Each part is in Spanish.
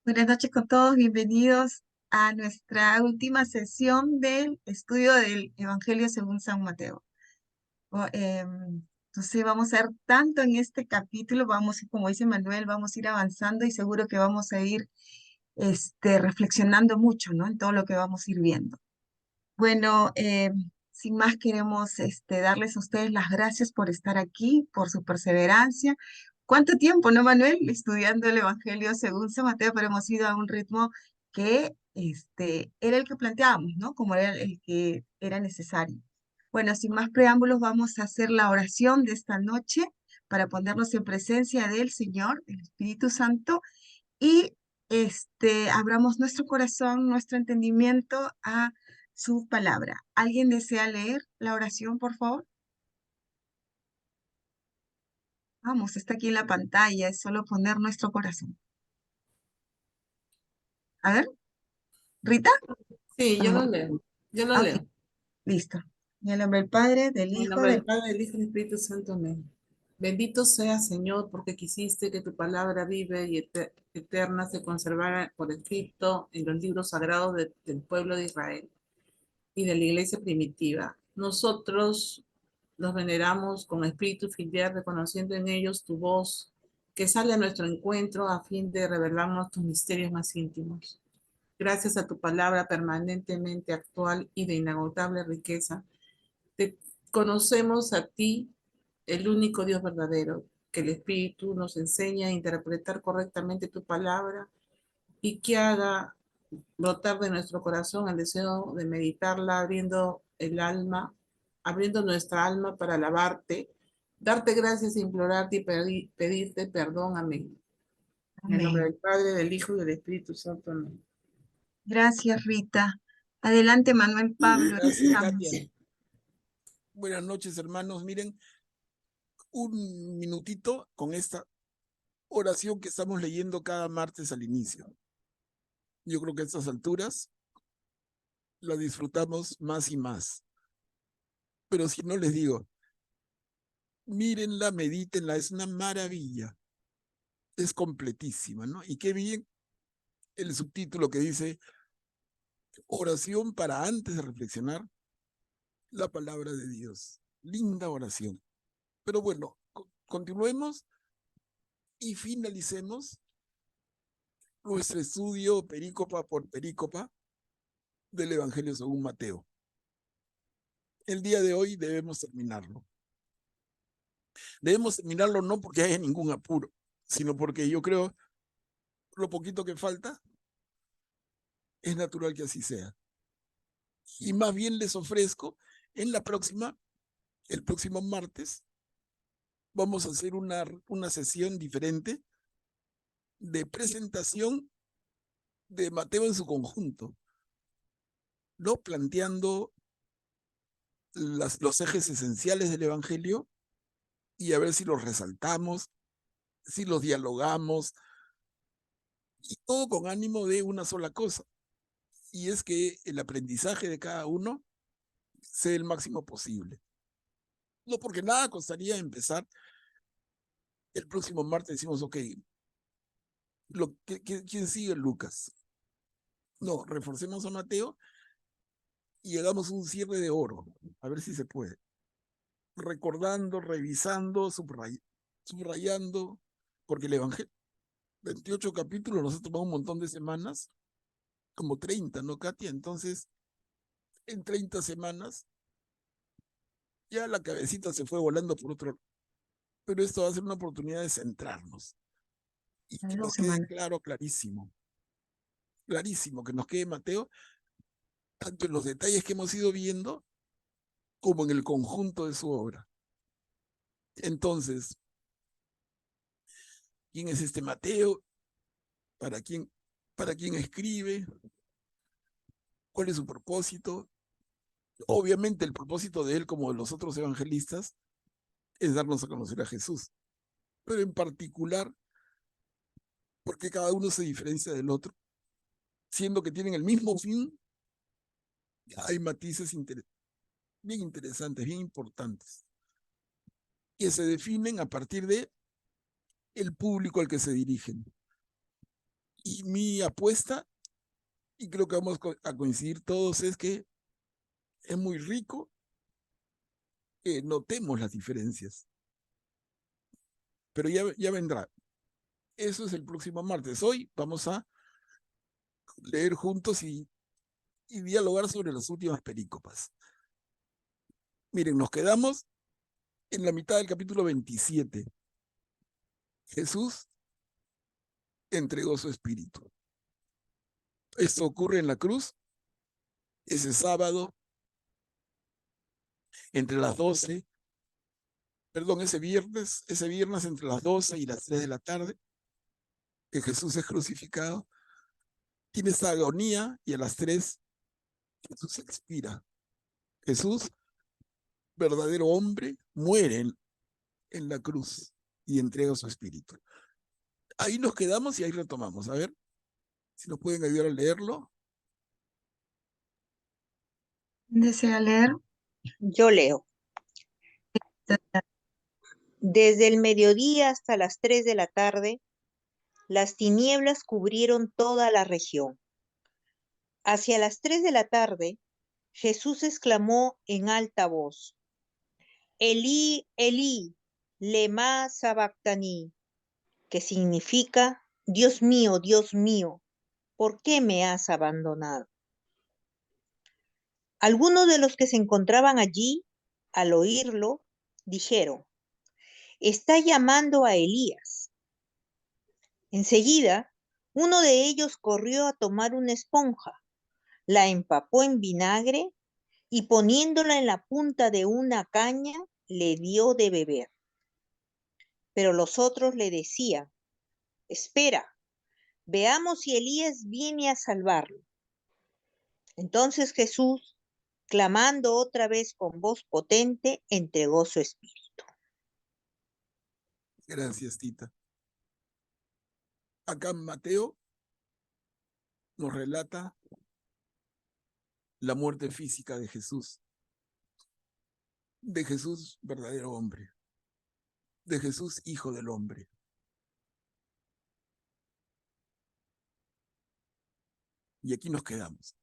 Buenas noches con todos, bienvenidos a nuestra última sesión del estudio del Evangelio según San Mateo. Entonces vamos a ver tanto en este capítulo, como dice Manuel, vamos a ir avanzando y seguro que vamos a ir reflexionando mucho, ¿no? En todo lo que vamos a ir viendo. Bueno, sin más queremos darles a ustedes las gracias por estar aquí, por su perseverancia. ¿Cuánto tiempo, no, Manuel? Estudiando el Evangelio según San Mateo, pero hemos ido a un ritmo que era el que planteábamos, ¿no? Como era el que era necesario. Bueno, sin más preámbulos, vamos a hacer la oración de esta noche para ponernos en presencia del Señor, del Espíritu Santo, y abramos nuestro corazón, nuestro entendimiento a su palabra. ¿Alguien desea leer la oración, por favor? Vamos, está aquí en la pantalla, es solo poner nuestro corazón. A ver, Rita. Sí, yo Ah, lo leo. Yo lo ok, leo. listo. En el nombre del Padre, del En el Hijo, nombre del... del Padre, del Hijo y del Espíritu Santo. Amén. Bendito sea, Señor, porque quisiste que tu palabra vive y eterna se conservara por escrito en los libros sagrados del pueblo de Israel y de la iglesia primitiva. Nosotros los veneramos con espíritu filial, reconociendo en ellos tu voz, que sale a nuestro encuentro a fin de revelarnos tus misterios más íntimos. Gracias a tu palabra permanentemente actual y de inagotable riqueza, te conocemos a ti, el único Dios verdadero, que el Espíritu nos enseña a interpretar correctamente tu palabra y que haga brotar de nuestro corazón el deseo de meditarla, abriendo el alma, abriendo nuestra alma para alabarte, darte gracias, implorarte y pedirte perdón. Amén. En el nombre Amén. del Padre, del Hijo y del Espíritu Santo. Amén. Gracias, Rita. Adelante, Manuel Pablo. Gracias, Katia. Estamos. Buenas noches, hermanos. Miren, un minutito con esta oración que estamos leyendo cada martes al inicio. Yo creo que a estas alturas la disfrutamos más y más. Pero si no les digo, mírenla, medítenla, es una maravilla. Es completísima, ¿no? Y qué bien el subtítulo que dice oración para antes de reflexionar la palabra de Dios. Linda oración. Pero bueno, continuemos y finalicemos nuestro estudio perícopa por perícopa del Evangelio según Mateo. El día de hoy debemos terminarlo. Debemos terminarlo no porque haya ningún apuro, sino porque yo creo lo poquito que falta es natural que así sea. Y más bien les ofrezco en la próxima, el próximo martes, vamos a hacer una sesión diferente de presentación de Mateo en su conjunto, ¿no? Planteando los ejes esenciales del Evangelio y a ver si los resaltamos, si los dialogamos, y todo con ánimo de una sola cosa, y es que el aprendizaje de cada uno sea el máximo posible. No porque nada costaría empezar el próximo martes, decimos, ok, ¿quién sigue? Lucas. No, reforcemos a Mateo y hagamos un cierre de oro, a ver si se puede. Recordando, revisando, subrayando, porque el Evangelio, 28 capítulos, nos ha tomado un montón de semanas, como 30, ¿no, Katia? Entonces, en 30 semanas, ya la cabecita se fue volando por otro lado. Pero esto va a ser una oportunidad de centrarnos y Las que dos nos quede semanas. claro, clarísimo, que nos quede Mateo, tanto en los detalles que hemos ido viendo como en el conjunto de su obra. Entonces, ¿quién es este Mateo? ¿Para quién escribe? ¿Cuál es su propósito? Obviamente el propósito de él, como de los otros evangelistas, es darnos a conocer a Jesús. Pero en particular, porque cada uno se diferencia del otro, siendo que tienen el mismo fin, hay matices bien interesantes, bien importantes, que se definen a partir de el público al que se dirigen. Y mi apuesta, y creo que vamos a coincidir todos, es que es muy rico que notemos las diferencias. Pero ya vendrá. Eso es el próximo martes. Hoy vamos a leer juntos y dialogar sobre las últimas perícopas. Miren, nos quedamos en la mitad del capítulo 27. Jesús entregó su espíritu. Esto ocurre en la cruz, ese sábado, entre las 12, perdón, ese viernes entre las 12 y las 3 de la tarde, que Jesús es crucificado. Tiene esta agonía y a las 3 Jesús expira. Jesús, verdadero hombre, muere en la cruz y entrega su espíritu. Ahí nos quedamos y ahí retomamos. A ver si nos pueden ayudar a leerlo. ¿Desea leer? Yo leo. Desde el mediodía hasta las 3 de la tarde, las tinieblas cubrieron toda la región. Hacia las 3 de la tarde, Jesús exclamó en alta voz: Elí, Elí, lema sabactani, que significa: Dios mío, ¿por qué me has abandonado? Algunos de los que se encontraban allí, al oírlo, dijeron: está llamando a Elías. Enseguida, uno de ellos corrió a tomar una esponja, la empapó en vinagre y poniéndola en la punta de una caña, le dio de beber. Pero los otros le decían: espera, veamos si Elías viene a salvarlo. Entonces Jesús, clamando otra vez con voz potente, entregó su espíritu. Gracias, Tita. Acá Mateo nos relata la muerte física de Jesús verdadero hombre, de Jesús hijo del hombre. Y aquí nos quedamos.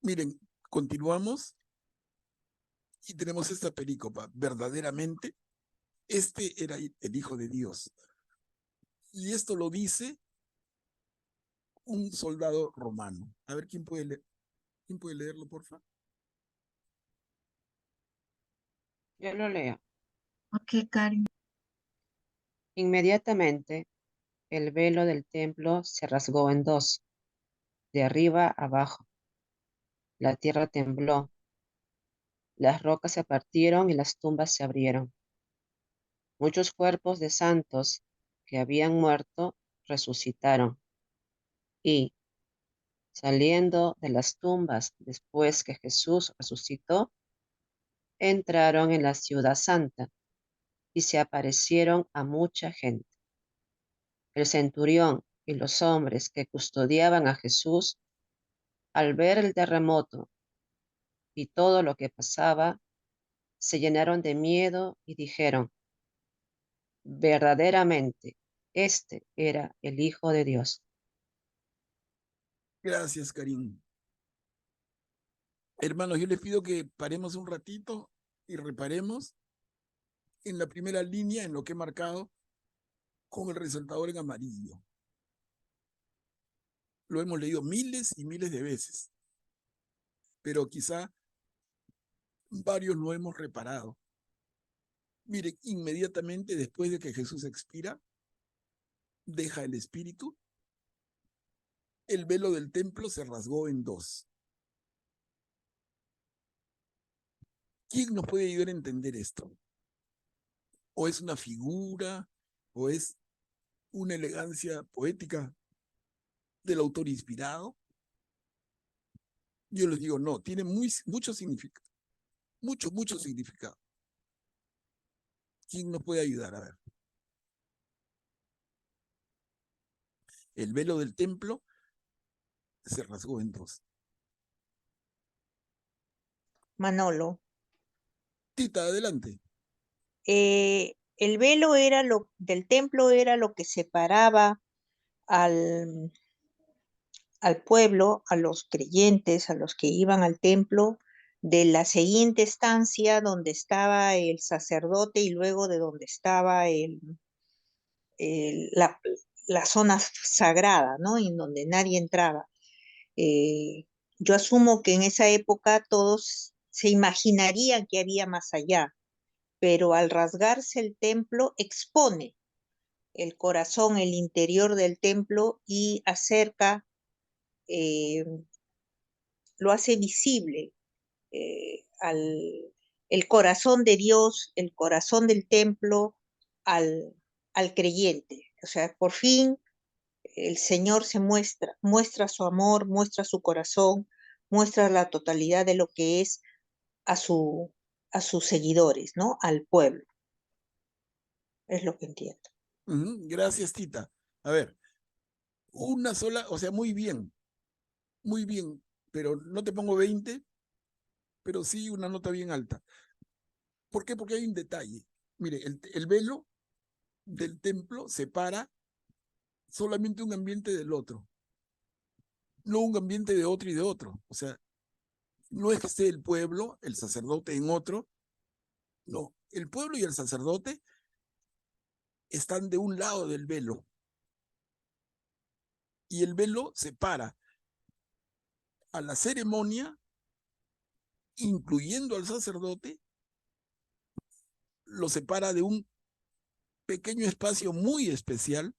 Miren, continuamos y tenemos esta perícopa. Verdaderamente, este era el Hijo de Dios. Y esto lo dice un soldado romano. A ver, ¿quién puede leerlo, por favor? Yo lo leo. Ok, Karen. Inmediatamente el velo del templo se rasgó en dos, de arriba abajo. La tierra tembló, las rocas se partieron y las tumbas se abrieron. Muchos cuerpos de santos que habían muerto resucitaron y, saliendo de las tumbas después que Jesús resucitó, entraron en la ciudad santa y se aparecieron a mucha gente. El centurión y los hombres que custodiaban a Jesús, al ver el terremoto y todo lo que pasaba, se llenaron de miedo y dijeron: verdaderamente, este era el Hijo de Dios. Gracias, Karim. Hermanos, yo les pido que paremos un ratito y reparemos en la primera línea, en lo que he marcado con el resaltador en amarillo. Lo hemos leído miles y miles de veces, pero quizá varios no hemos reparado. Miren, inmediatamente después de que Jesús expira, deja el espíritu, el velo del templo se rasgó en dos. ¿Quién nos puede ayudar a entender esto? ¿O es una figura? ¿O es una elegancia poética del autor inspirado? Yo les digo, no, tiene mucho significado. Mucho significado. ¿Quién nos puede ayudar? A ver. El velo del templo se rasgó en dos. Manolo. Tita, adelante. El velo era del templo era lo que separaba al, al pueblo, a los creyentes, a los que iban al templo, de la siguiente estancia donde estaba el sacerdote y luego de donde estaba el- la, la zona sagrada, ¿no? En donde nadie entraba. Eh, yo asumo que en esa época todos se imaginarían que había más allá, pero al rasgarse el templo expone el corazón, el interior del templo y acerca, eh, lo hace visible, el corazón de Dios, el corazón del templo al creyente. O sea, por fin el Señor se muestra su amor, muestra su corazón, muestra la totalidad de lo que es a, su, a sus seguidores, ¿no? Al pueblo. Es lo que entiendo. Gracias, Tita. A ver, una sola, o sea, muy bien, pero no te pongo 20, pero sí una nota bien alta. ¿Por qué? Porque hay un detalle. Mire, el velo del templo separa solamente un ambiente del otro, no un ambiente de otro y de otro. O sea, no es que esté el pueblo, el sacerdote en otro, no. El pueblo y el sacerdote están de un lado del velo y el velo separa a la ceremonia, incluyendo al sacerdote, lo separa de un pequeño espacio muy especial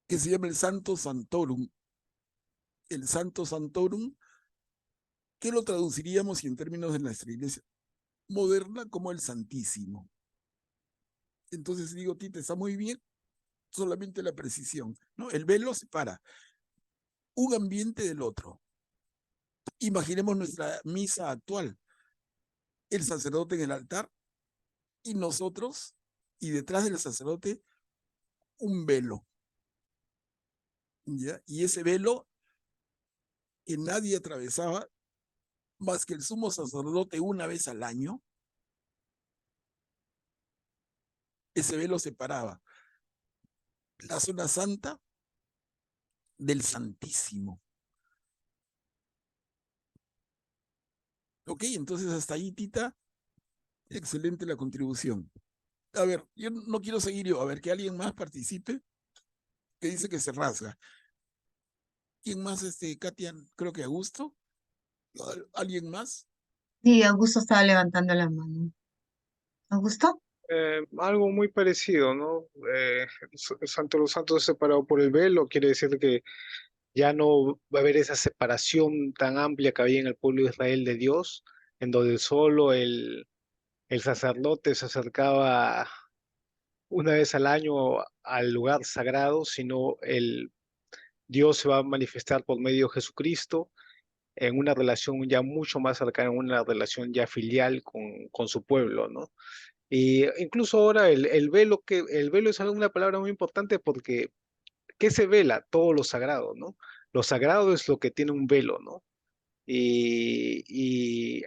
que se llama el Santo Santorum. El Santo Santorum, que lo traduciríamos y en términos de nuestra iglesia moderna como el Santísimo. Entonces digo, Tita, está muy bien, solamente la precisión, ¿no? El velo separa un ambiente del otro. Imaginemos nuestra misa actual, el sacerdote en el altar y nosotros, y detrás del sacerdote, un velo, ¿ya? Y ese velo que nadie atravesaba más que el sumo sacerdote una vez al año, ese velo separaba la zona santa del Santísimo. Ok, entonces hasta ahí, Tita, excelente la contribución. A ver, yo no quiero seguir yo, a ver, que alguien más participe, que dice que se rasga. ¿Quién más, Katia? Creo que Augusto. ¿Alguien más? Sí, Augusto estaba levantando la mano. ¿Augusto? Algo muy parecido, ¿no? Santo los Santos separado por el velo, quiere decir que ya no va a haber esa separación tan amplia que había en el pueblo de Israel de Dios, en donde solo el sacerdote se acercaba una vez al año al lugar sagrado, sino Dios se va a manifestar por medio de Jesucristo en una relación ya mucho más cercana, una relación ya filial con su pueblo, ¿no? Y incluso ahora el velo es una palabra muy importante porque ¿qué se vela? Todo lo sagrado, ¿no? Lo sagrado es lo que tiene un velo, ¿no? E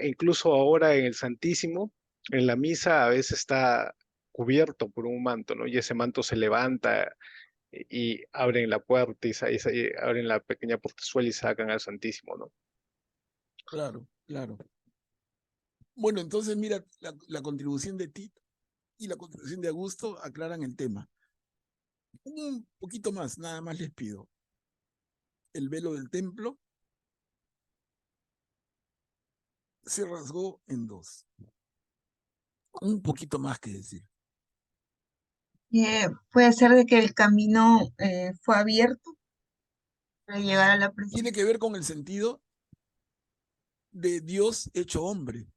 incluso ahora en el Santísimo, en la misa a veces está cubierto por un manto, ¿no? Y ese manto se levanta y abren la puerta y abren la pequeña portezuela y sacan al Santísimo, ¿no? Claro, claro. Bueno, entonces mira, la contribución de Tito y la contribución de Augusto aclaran el tema. Un poquito más, nada más les pido. El velo del templo se rasgó en dos. Un poquito más que decir. Puede ser de que el camino fue abierto para llegar a la Tiene presencia. que ver con el sentido de Dios hecho hombre.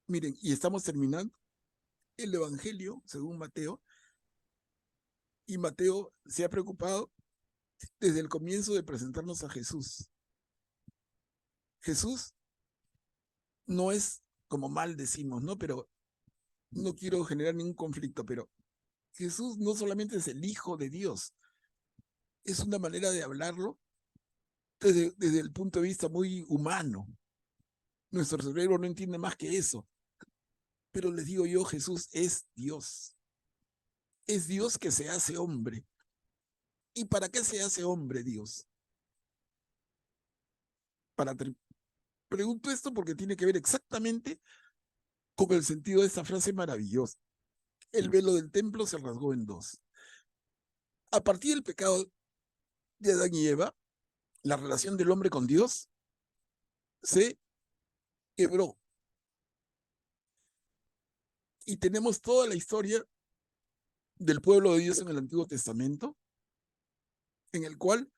Miren, y estamos terminando el Evangelio según Mateo, y Mateo se ha preocupado desde el comienzo de presentarnos a Jesús. Jesús no es como mal decimos, ¿no? Pero no quiero generar ningún conflicto, pero Jesús no solamente es el Hijo de Dios, es una manera de hablarlo desde el punto de vista muy humano. Nuestro cerebro no entiende más que eso. Pero les digo yo, Jesús es Dios. Es Dios que se hace hombre. ¿Y para qué se hace hombre Dios? Pregunto esto porque tiene que ver exactamente con el sentido de esta frase maravillosa. El velo del templo se rasgó en dos. A partir del pecado de Adán y Eva, la relación del hombre con Dios se quebró. Y tenemos toda la historia del pueblo de Dios en el Antiguo Testamento, en el cual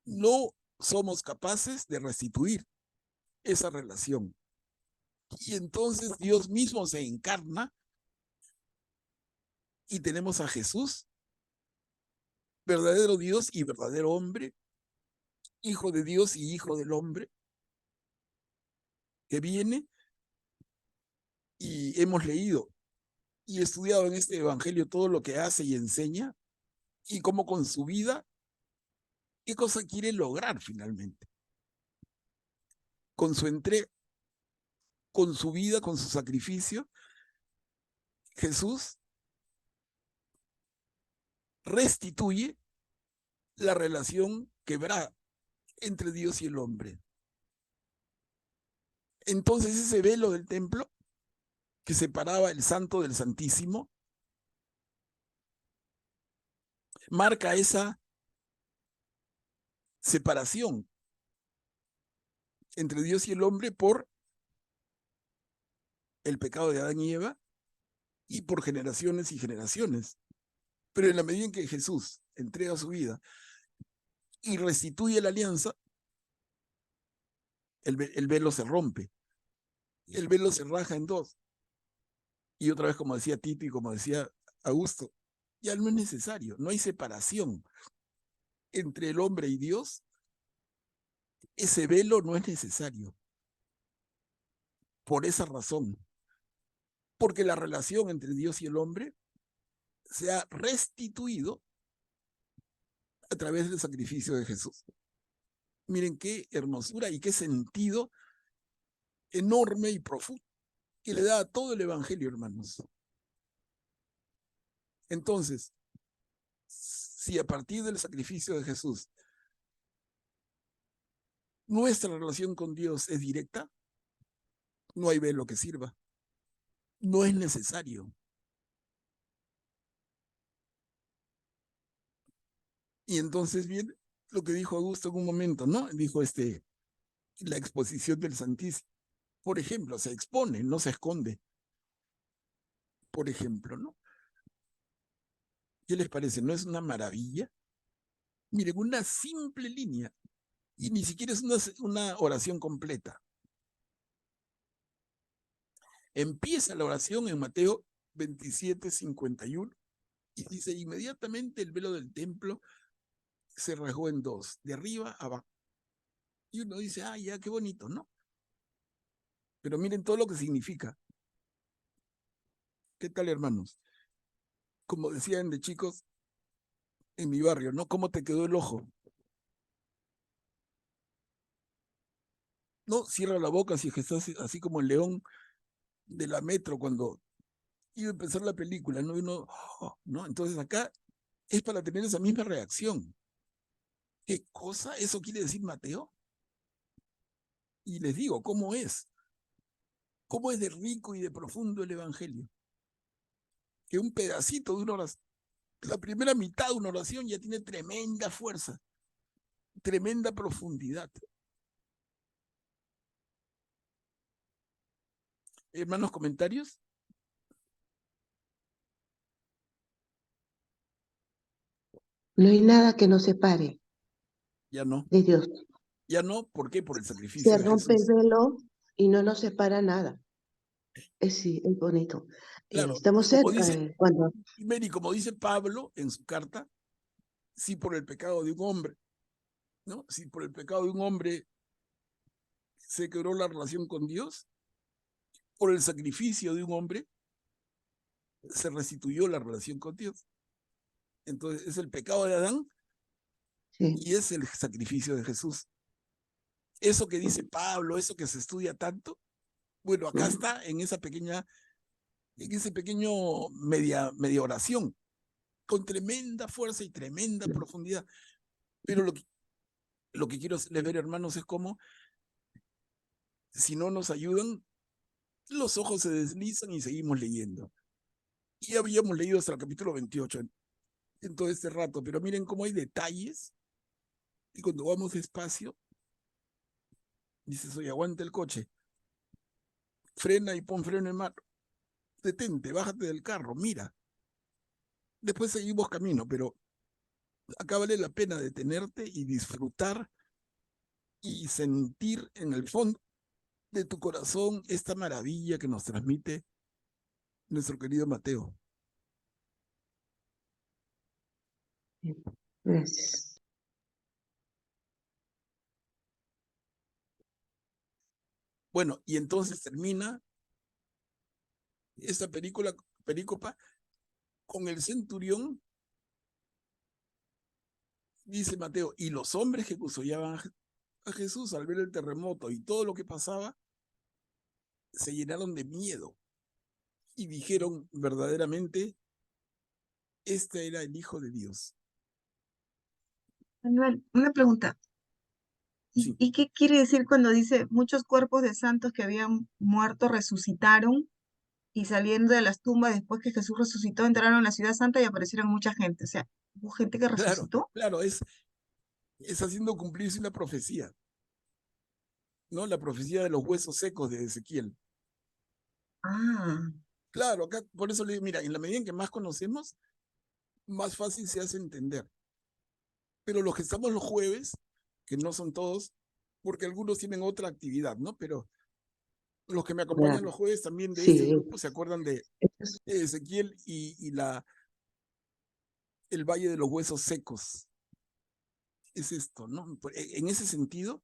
no somos capaces de restituir esa relación. Y entonces Dios mismo se encarna y tenemos a Jesús, verdadero Dios y verdadero hombre, hijo de Dios y hijo del hombre, que viene, y hemos leído y estudiado en este evangelio todo lo que hace y enseña, y cómo con su vida, qué cosa quiere lograr finalmente. Con su entrega, con su vida, con su sacrificio, Jesús restituye la relación quebrada entre Dios y el hombre. Entonces ese velo del templo que separaba el santo del santísimo marca esa separación entre Dios y el hombre por el pecado de Adán y Eva y por generaciones y generaciones. Pero en la medida en que Jesús entrega su vida y restituye la alianza, el velo se rompe, el velo se raja en dos. Y otra vez, como decía Tito y como decía Augusto, ya no es necesario, no hay separación entre el hombre y Dios. Ese velo no es necesario. Por esa razón, porque la relación entre Dios y el hombre se ha restituido a través del sacrificio de Jesús. Miren qué hermosura y qué sentido enorme y profundo que le da a todo el evangelio, hermanos. Entonces, si a partir del sacrificio de Jesús nuestra relación con Dios es directa, no hay velo que sirva. No es necesario. Y entonces viene lo que dijo Augusto en un momento, ¿no? Dijo la exposición del Santísimo. Por ejemplo, se expone, no se esconde. Por ejemplo, ¿no? ¿Qué les parece? ¿No es una maravilla? Miren, una simple línea, y ni siquiera es una oración completa. Empieza la oración en Mateo 27:51 y dice, inmediatamente el velo del templo se rasgó en dos, de arriba a abajo. Y uno dice, ah, ya, qué bonito, ¿no? Pero miren todo lo que significa. ¿Qué tal, hermanos? Como decían de chicos en mi barrio, ¿no? ¿Cómo te quedó el ojo? No, cierra la boca si es que estás así como el león de la metro cuando iba a empezar la película, ¿no? Y uno, oh, ¿no? Entonces acá es para tener esa misma reacción. ¿Qué cosa? ¿Eso quiere decir Mateo? Y les digo, ¿cómo es? ¿Cómo es de rico y de profundo el Evangelio? Que un pedacito de una oración, la primera mitad de una oración ya tiene tremenda fuerza, tremenda profundidad. Hermanos, comentarios. No hay nada que nos separe Ya no. de Dios. Ya no, ¿por qué? Por el sacrificio Se de rompe el Jesús. velo y no nos separa nada. Sí, es bonito. Claro, Estamos como cerca dice, cuando Mary, como dice Pablo en su carta, si por el pecado de un hombre, ¿no? Si por el pecado de un hombre se quebró la relación con Dios, por el sacrificio de un hombre se restituyó la relación con Dios. Entonces es el pecado de Adán sí, y es el sacrificio de Jesús. Eso que dice Pablo, eso que se estudia tanto, Bueno, acá está en ese pequeño media oración, con tremenda fuerza y tremenda profundidad. Pero lo que quiero hacerles ver, hermanos, es cómo, si no nos ayudan, los ojos se deslizan y seguimos leyendo. Y habíamos leído hasta el capítulo 28 en todo este rato, pero miren cómo hay detalles, y cuando vamos despacio, dices, oye, aguanta el coche, frena y pon freno en mano, detente, bájate del carro, mira. Después seguimos camino, pero acá vale la pena detenerte y disfrutar y sentir en el fondo de tu corazón esta maravilla que nos transmite nuestro querido Mateo. Gracias. Bueno, y entonces termina esta perícopa con el centurión, dice Mateo, y los hombres que custodiaban a Jesús al ver el terremoto y todo lo que pasaba, se llenaron de miedo y dijeron verdaderamente, este era el Hijo de Dios. Manuel, una pregunta. Sí, ¿Y qué quiere decir cuando dice muchos cuerpos de santos que habían muerto resucitaron y saliendo de las tumbas después que Jesús resucitó entraron a la ciudad santa y aparecieron mucha gente? O sea, ¿hubo gente que claro, resucitó? claro, es haciendo cumplirse una profecía, ¿no? La profecía de los huesos secos de Ezequiel. Ah, Claro, acá, por eso le digo, mira, en la medida en que más conocemos, más fácil se hace entender. Pero los que estamos los jueves, que no son todos, porque algunos tienen otra actividad, ¿no? Pero los que me acompañan Claro. los jueves también de este Sí, grupo se acuerdan de es- Ezequiel y el Valle de los Huesos Secos. Es esto, ¿no? En ese sentido,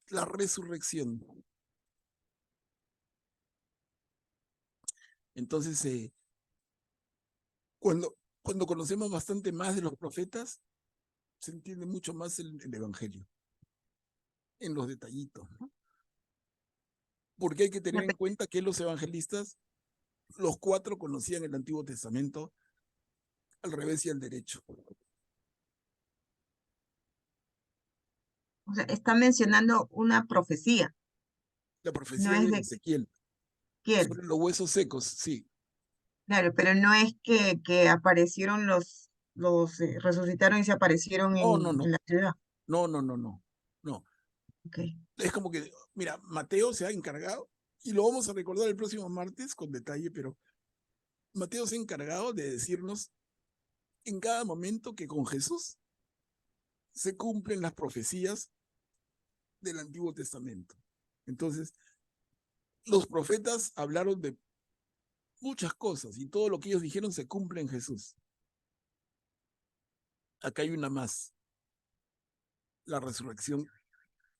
la resurrección. Entonces, cuando conocemos bastante más de los profetas, se entiende mucho más el Evangelio, en los detallitos, ¿no? Porque hay que tener en cuenta que los evangelistas, los 4 conocían el Antiguo Testamento al revés y al derecho. o sea, está mencionando una profecía, La no profecía es de de Ezequiel quién, sobre los huesos secos, sí. claro, pero no es que aparecieron resucitaron y se aparecieron No, no, en no, la ciudad. no, no, no, no, no. Ok. Es como que, mira, Mateo se ha encargado, y lo vamos a recordar el próximo martes con detalle, pero Mateo se ha encargado de decirnos en cada momento que con Jesús se cumplen las profecías del Antiguo Testamento. Entonces, los profetas hablaron de muchas cosas y todo lo que ellos dijeron se cumple en Jesús. Acá hay una más, la resurrección.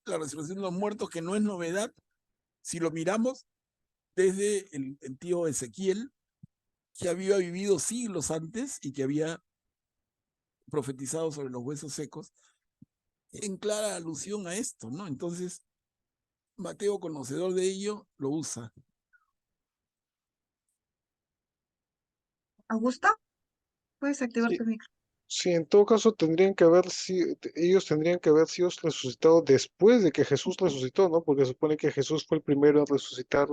La resurrección de los muertos, que no es novedad si lo miramos desde el tío Ezequiel, que había vivido siglos antes y que había profetizado sobre los huesos secos, en clara alusión a esto, ¿no? Entonces, Mateo, conocedor de ello, lo usa. Augusto, puedes activar sí, tu micro. sí, en todo caso ellos tendrían que haber sido resucitados después de que Jesús resucitó, ¿no? Porque se supone que Jesús fue el primero en resucitar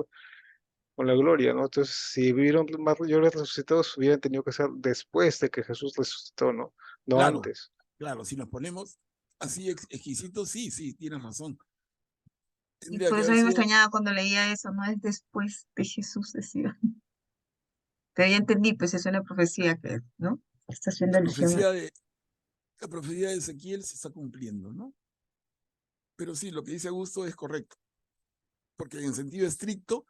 con la gloria, ¿no? Entonces, si vieron más mayores resucitados, hubieran tenido que ser después de que Jesús resucitó, ¿no? No Claro, antes. claro, si nos ponemos así exquisitos, sí, sí, tienes razón. Y Tendría por que eso a haber mí me sido extrañaba cuando leía eso, no es después de Jesús, decía. Pero ya entendí, pues es una profecía que, ¿no? Está haciendo la alusión a... profecía de, la profecía de Ezequiel se está cumpliendo, ¿no? Pero sí, lo que dice Augusto es correcto, porque en sentido estricto,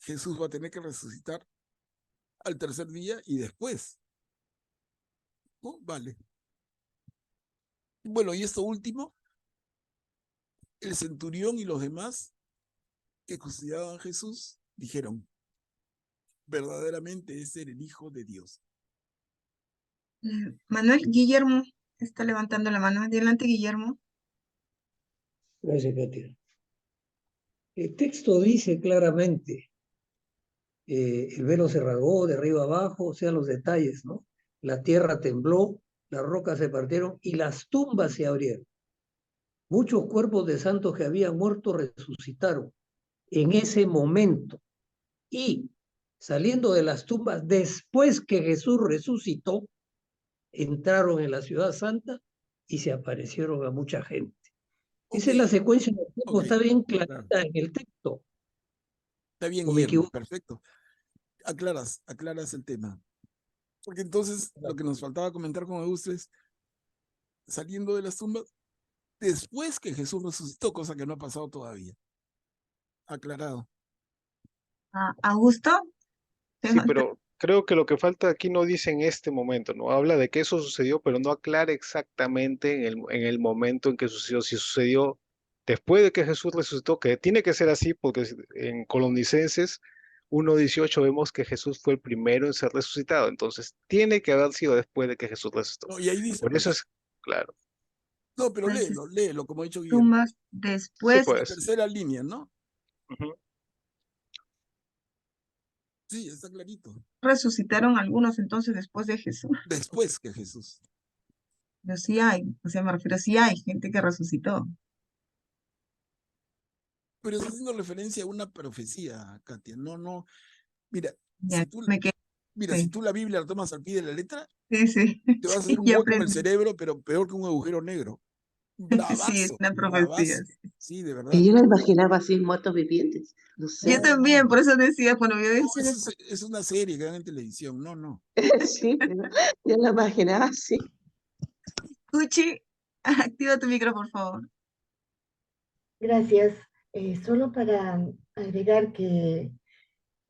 Jesús va a tener que resucitar al tercer día y después, ¿no? Vale. Bueno, y esto último, el centurión y los demás que custodiaban a Jesús dijeron, verdaderamente ese era el Hijo de Dios. Manuel, Guillermo está levantando la mano. Adelante, Guillermo. Gracias, Katia. El texto dice claramente, el velo se rasgó de arriba abajo, o sea, los detalles, ¿no? La tierra tembló, las rocas se partieron y las tumbas se abrieron. Muchos cuerpos de santos que habían muerto resucitaron en ese momento. Y saliendo de las tumbas, después que Jesús resucitó, entraron en la ciudad santa y se aparecieron a mucha gente. Ok, Esa es la secuencia del tiempo, ok, está bien claro. clarita en el texto. Está bien, ¿O me Guillermo, equivoco? perfecto. Aclaras el tema. Porque entonces lo que nos faltaba comentar con Augusto es, saliendo de las tumbas, después que Jesús resucitó, cosa que no ha pasado todavía. Aclarado. Augusto, Sí, pero creo que lo que falta aquí no dice en este momento, ¿no? Habla de que eso sucedió, pero no aclara exactamente en el momento en que sucedió. Si sucedió después de que Jesús resucitó, que tiene que ser así, porque en Colonicenses 1:18 vemos que Jesús fue el primero en ser resucitado. Entonces, tiene que haber sido después de que Jesús resucitó. No, y ahí dice, Por eso pues. es claro. No, pero entonces, léelo, como ha dicho Guillermo. tumbas Sí, después La pues. tercera línea, ¿no? Ujú. Sí, está clarito. resucitaron algunos entonces después de Jesús. Después que Jesús. Pero sí hay, o sea, me refiero, sí hay gente que resucitó. Pero está haciendo referencia a una profecía, Katia. No, no. Mira, Ya, si tú, me quedé, mira, si sí, tú la Biblia la tomas al pie de la letra, sí, sí, te vas a hacer sí, un ya hueco en el aprendí. cerebro, pero peor que un agujero negro. Sí, es Bravazo, una profecía. bravazo. Sí. Sí, de Que verdad. yo la imaginaba así, muertos vivientes. No Yo sé. No, también, no. por eso decía, bueno, yo No, decía eso esto. es una serie que dan en televisión. No, no. Sí, pero yo la imaginaba así. Cuchi, activa tu micro, por favor. Gracias. Solo para agregar que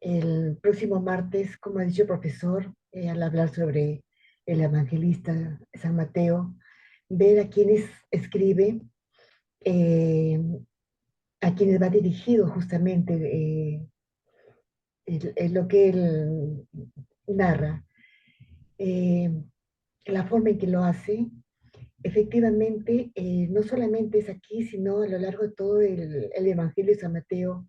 el próximo martes, como ha dicho el profesor, al hablar sobre el evangelista San Mateo, ver a quienes escribe, eh, a quienes va dirigido justamente lo que él narra, eh, la forma en que lo hace. Efectivamente, no solamente es aquí, sino a lo largo de todo el Evangelio de San Mateo,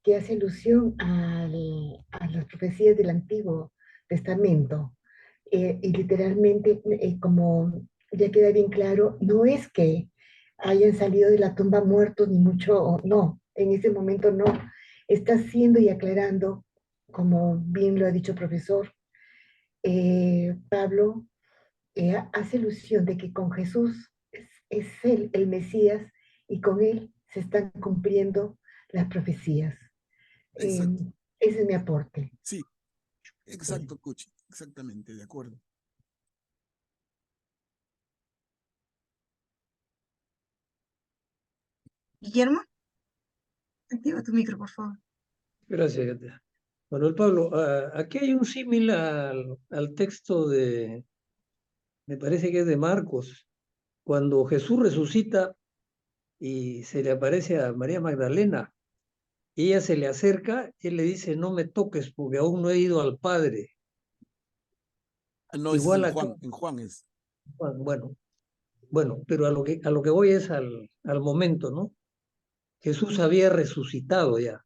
que hace alusión a las profecías del Antiguo Testamento. Y literalmente, como ya queda bien claro, no es que hayan salido de la tumba muertos, ni mucho, no, en ese momento no. Está haciendo y aclarando, como bien lo ha dicho el profesor, Pablo hace alusión de que con Jesús es él el Mesías y con él se están cumpliendo las profecías. Eh, Exacto. Ese es mi aporte. Sí, Sí. exacto, Cuchi. Exactamente, de acuerdo. Guillermo, activa tu micro, por favor. Gracias, Katia. Manuel Pablo, aquí hay un símil al texto de, me parece que es de Marcos, cuando Jesús resucita y se le aparece a María Magdalena, y ella se le acerca, y él le dice, no me toques porque aún no he ido al Padre. Ah, no, ese es Igual acá, En Juan es. bueno, pero a lo que voy es al momento, ¿no? Jesús había resucitado ya,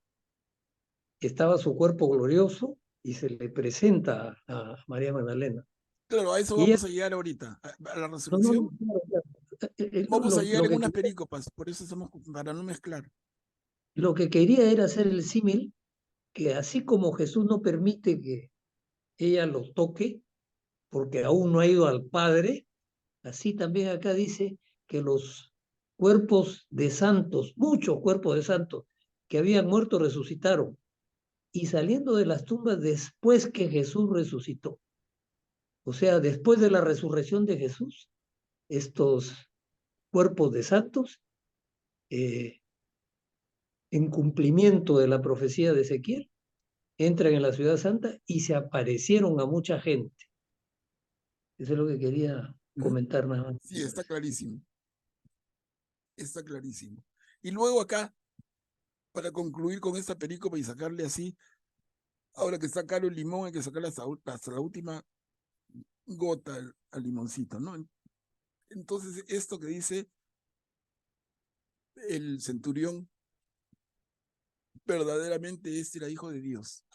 estaba su cuerpo glorioso y se le presenta a María Magdalena. Claro, a eso Y ella, vamos a llegar ahorita. A la no, resurrección claro, claro. vamos a llegar Lo en que, unas perícopas, por eso estamos, para no mezclar. lo que quería era hacer el símil, que así como Jesús no permite que ella lo toque, porque aún no ha ido al Padre, así también acá dice que los cuerpos de santos, muchos cuerpos de santos que habían muerto resucitaron y saliendo de las tumbas después que Jesús resucitó. O sea, después de la resurrección de Jesús, estos cuerpos de santos, eh, en cumplimiento de la profecía de Ezequiel, entran en la ciudad santa y se aparecieron a mucha gente. Eso es lo que quería Ujú. comentar nada más. Sí, está clarísimo. Está clarísimo. Y luego acá, para concluir con esta perícopa y sacarle así, ahora que está caro el limón, hay que sacarle hasta la última gota al limoncito, ¿no? Entonces, esto que dice el centurión verdaderamente este era hijo de Dios.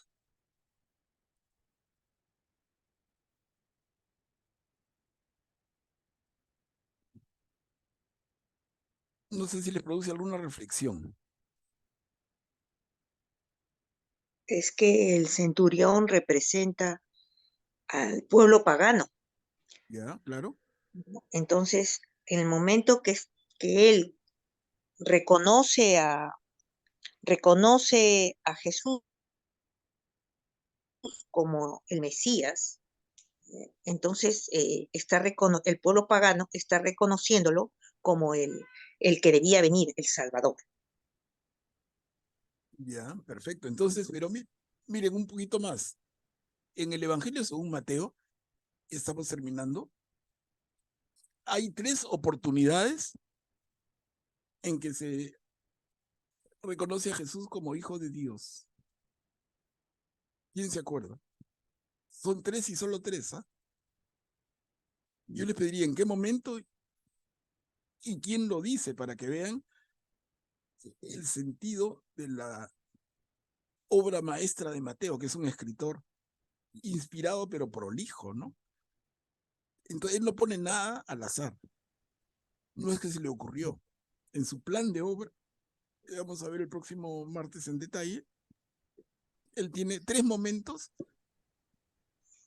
No sé si les produce alguna reflexión. Es que el centurión representa al pueblo pagano. ¿Ya? Claro. ¿No? Entonces, en el momento que él reconoce a Jesús como el Mesías, entonces el pueblo pagano está reconociéndolo como el que debía venir, el Salvador. Ya, perfecto. Entonces, pero miren un poquito más. En el Evangelio según Mateo, estamos terminando, hay 3 oportunidades en que se reconoce a Jesús como hijo de Dios. ¿Quién se acuerda? Son 3 y solo 3, ¿ah? Yo les pediría en qué momento y quién lo dice para que vean el sentido de la obra maestra de Mateo, que es un escritor inspirado pero prolijo, ¿no? Entonces él no pone nada al azar. No es que se le ocurrió. En su plan de obra, que vamos a ver el próximo martes en detalle, él tiene 3 momentos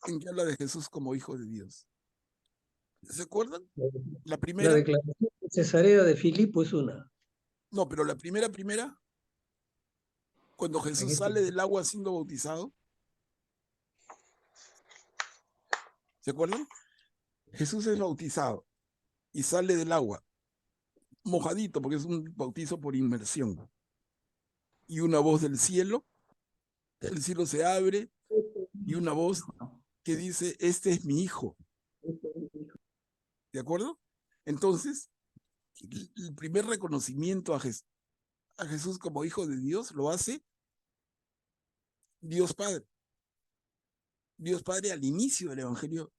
en que habla de Jesús como hijo de Dios. ¿Se acuerdan? La La primera, declaración de Cesarea de Filipo es una. no, pero la primera, cuando En Jesús este, sale del agua siendo bautizado, ¿se acuerdan? Jesús es bautizado y sale del agua mojadito, porque es un bautizo por inmersión. Y una voz del cielo, el cielo se abre y una voz que dice, este es mi hijo. ¿De acuerdo? Entonces, el primer reconocimiento a Jesús como hijo de Dios lo hace Dios Padre. Dios Padre al inicio del Evangelio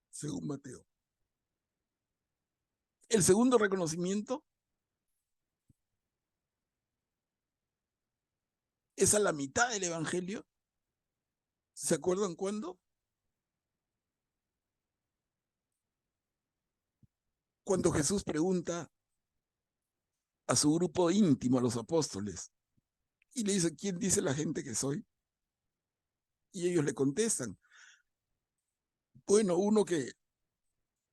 según Mateo. El segundo reconocimiento es a la mitad del Evangelio. ¿Se acuerdan cuándo? Cuando Jesús pregunta a su grupo íntimo, a los apóstoles, y le dice, ¿quién dice la gente que soy? Y ellos le contestan, bueno, uno que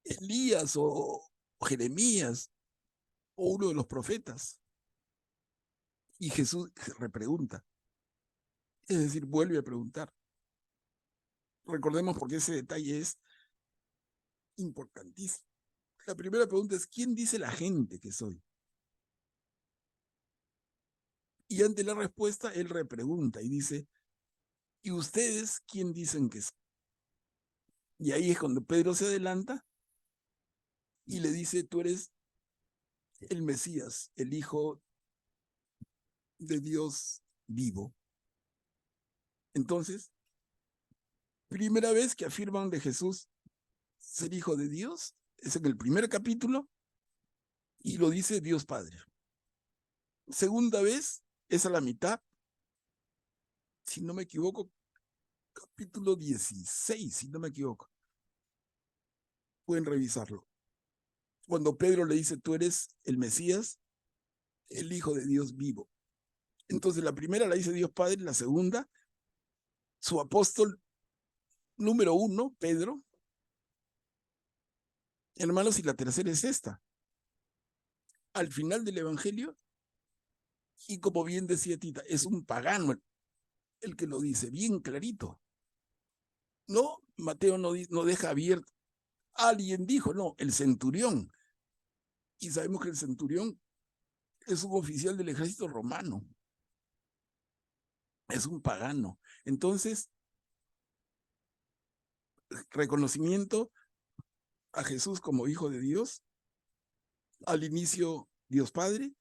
Elías o Jeremías o uno de los profetas. Y Jesús repregunta, es decir, vuelve a preguntar. Recordemos porque ese detalle es importantísimo. La primera pregunta es, ¿quién dice la gente que soy? Y ante la respuesta, él repregunta y dice, ¿y ustedes quién dicen que soy? Y ahí es cuando Pedro se adelanta y le dice, tú eres el Mesías, el Hijo de Dios vivo. Entonces, primera vez que afirman de Jesús ser hijo de Dios es en el primer capítulo y lo dice Dios Padre. Segunda vez es a la mitad, si no me equivoco, capítulo 16, si no me equivoco. Pueden revisarlo. Cuando Pedro le dice, tú eres el Mesías, el Hijo de Dios vivo. Entonces la primera la dice Dios Padre, la segunda, su apóstol número 1, Pedro. Hermanos, y la tercera es esta. Al final del Evangelio, y como bien decía Tita, es un pagano el que lo dice, bien clarito. No, Mateo no deja abierto. Alguien dijo, no, el centurión. Y sabemos que el centurión es un oficial del ejército romano. Es un pagano. Entonces, reconocimiento a Jesús como hijo de Dios, al inicio Dios Padre,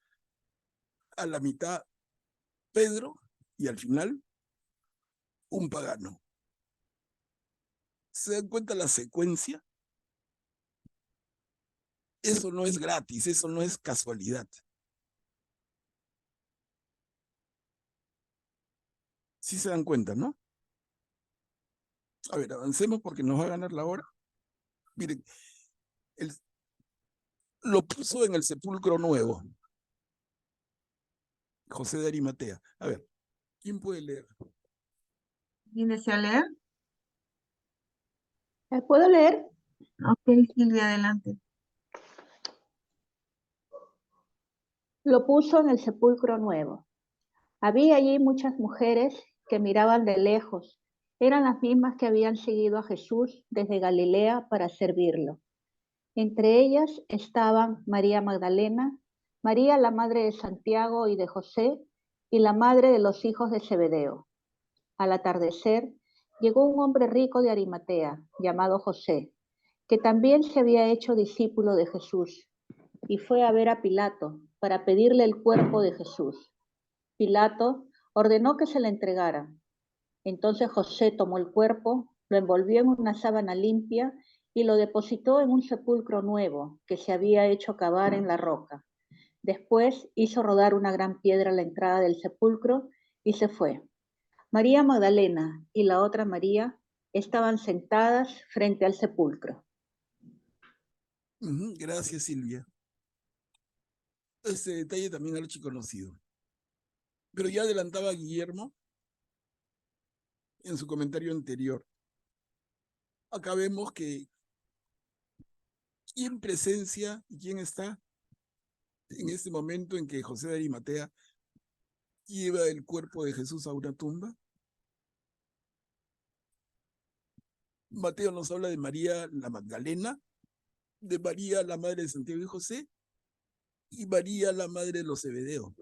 a la mitad Pedro y al final un pagano. ¿Se dan cuenta la secuencia? Eso no es gratis, eso no es casualidad. Sí se dan cuenta, ¿no? A ver, avancemos porque nos va a ganar la hora. Miren, lo puso en el sepulcro nuevo. José de Arimatea. A ver, ¿quién puede leer? ¿Quién desea leer? ¿Puedo leer? Ok, Silvia, adelante. Lo puso en el sepulcro nuevo. Había allí muchas mujeres que miraban de lejos. Eran las mismas que habían seguido a Jesús desde Galilea para servirlo. Entre ellas estaban María Magdalena, María la madre de Santiago y de José, y la madre de los hijos de Zebedeo. Al atardecer, llegó un hombre rico de Arimatea, llamado José, que también se había hecho discípulo de Jesús, y fue a ver a Pilato para pedirle el cuerpo de Jesús. Pilato ordenó que se le entregara. Entonces José tomó el cuerpo, lo envolvió en una sábana limpia y lo depositó en un sepulcro nuevo que se había hecho cavar en la roca. Después hizo rodar una gran piedra a la entrada del sepulcro y se fue. María Magdalena y la otra María estaban sentadas frente al sepulcro. Gracias, Silvia. Este detalle también archiconocido. Pero ya adelantaba Guillermo en su comentario anterior. Acá vemos que quién presencia y quién está en este momento en que José de Arimatea lleva el cuerpo de Jesús a una tumba. Mateo nos habla de María la Magdalena, de María la madre de Santiago y José, y María la madre de los Zebedeo.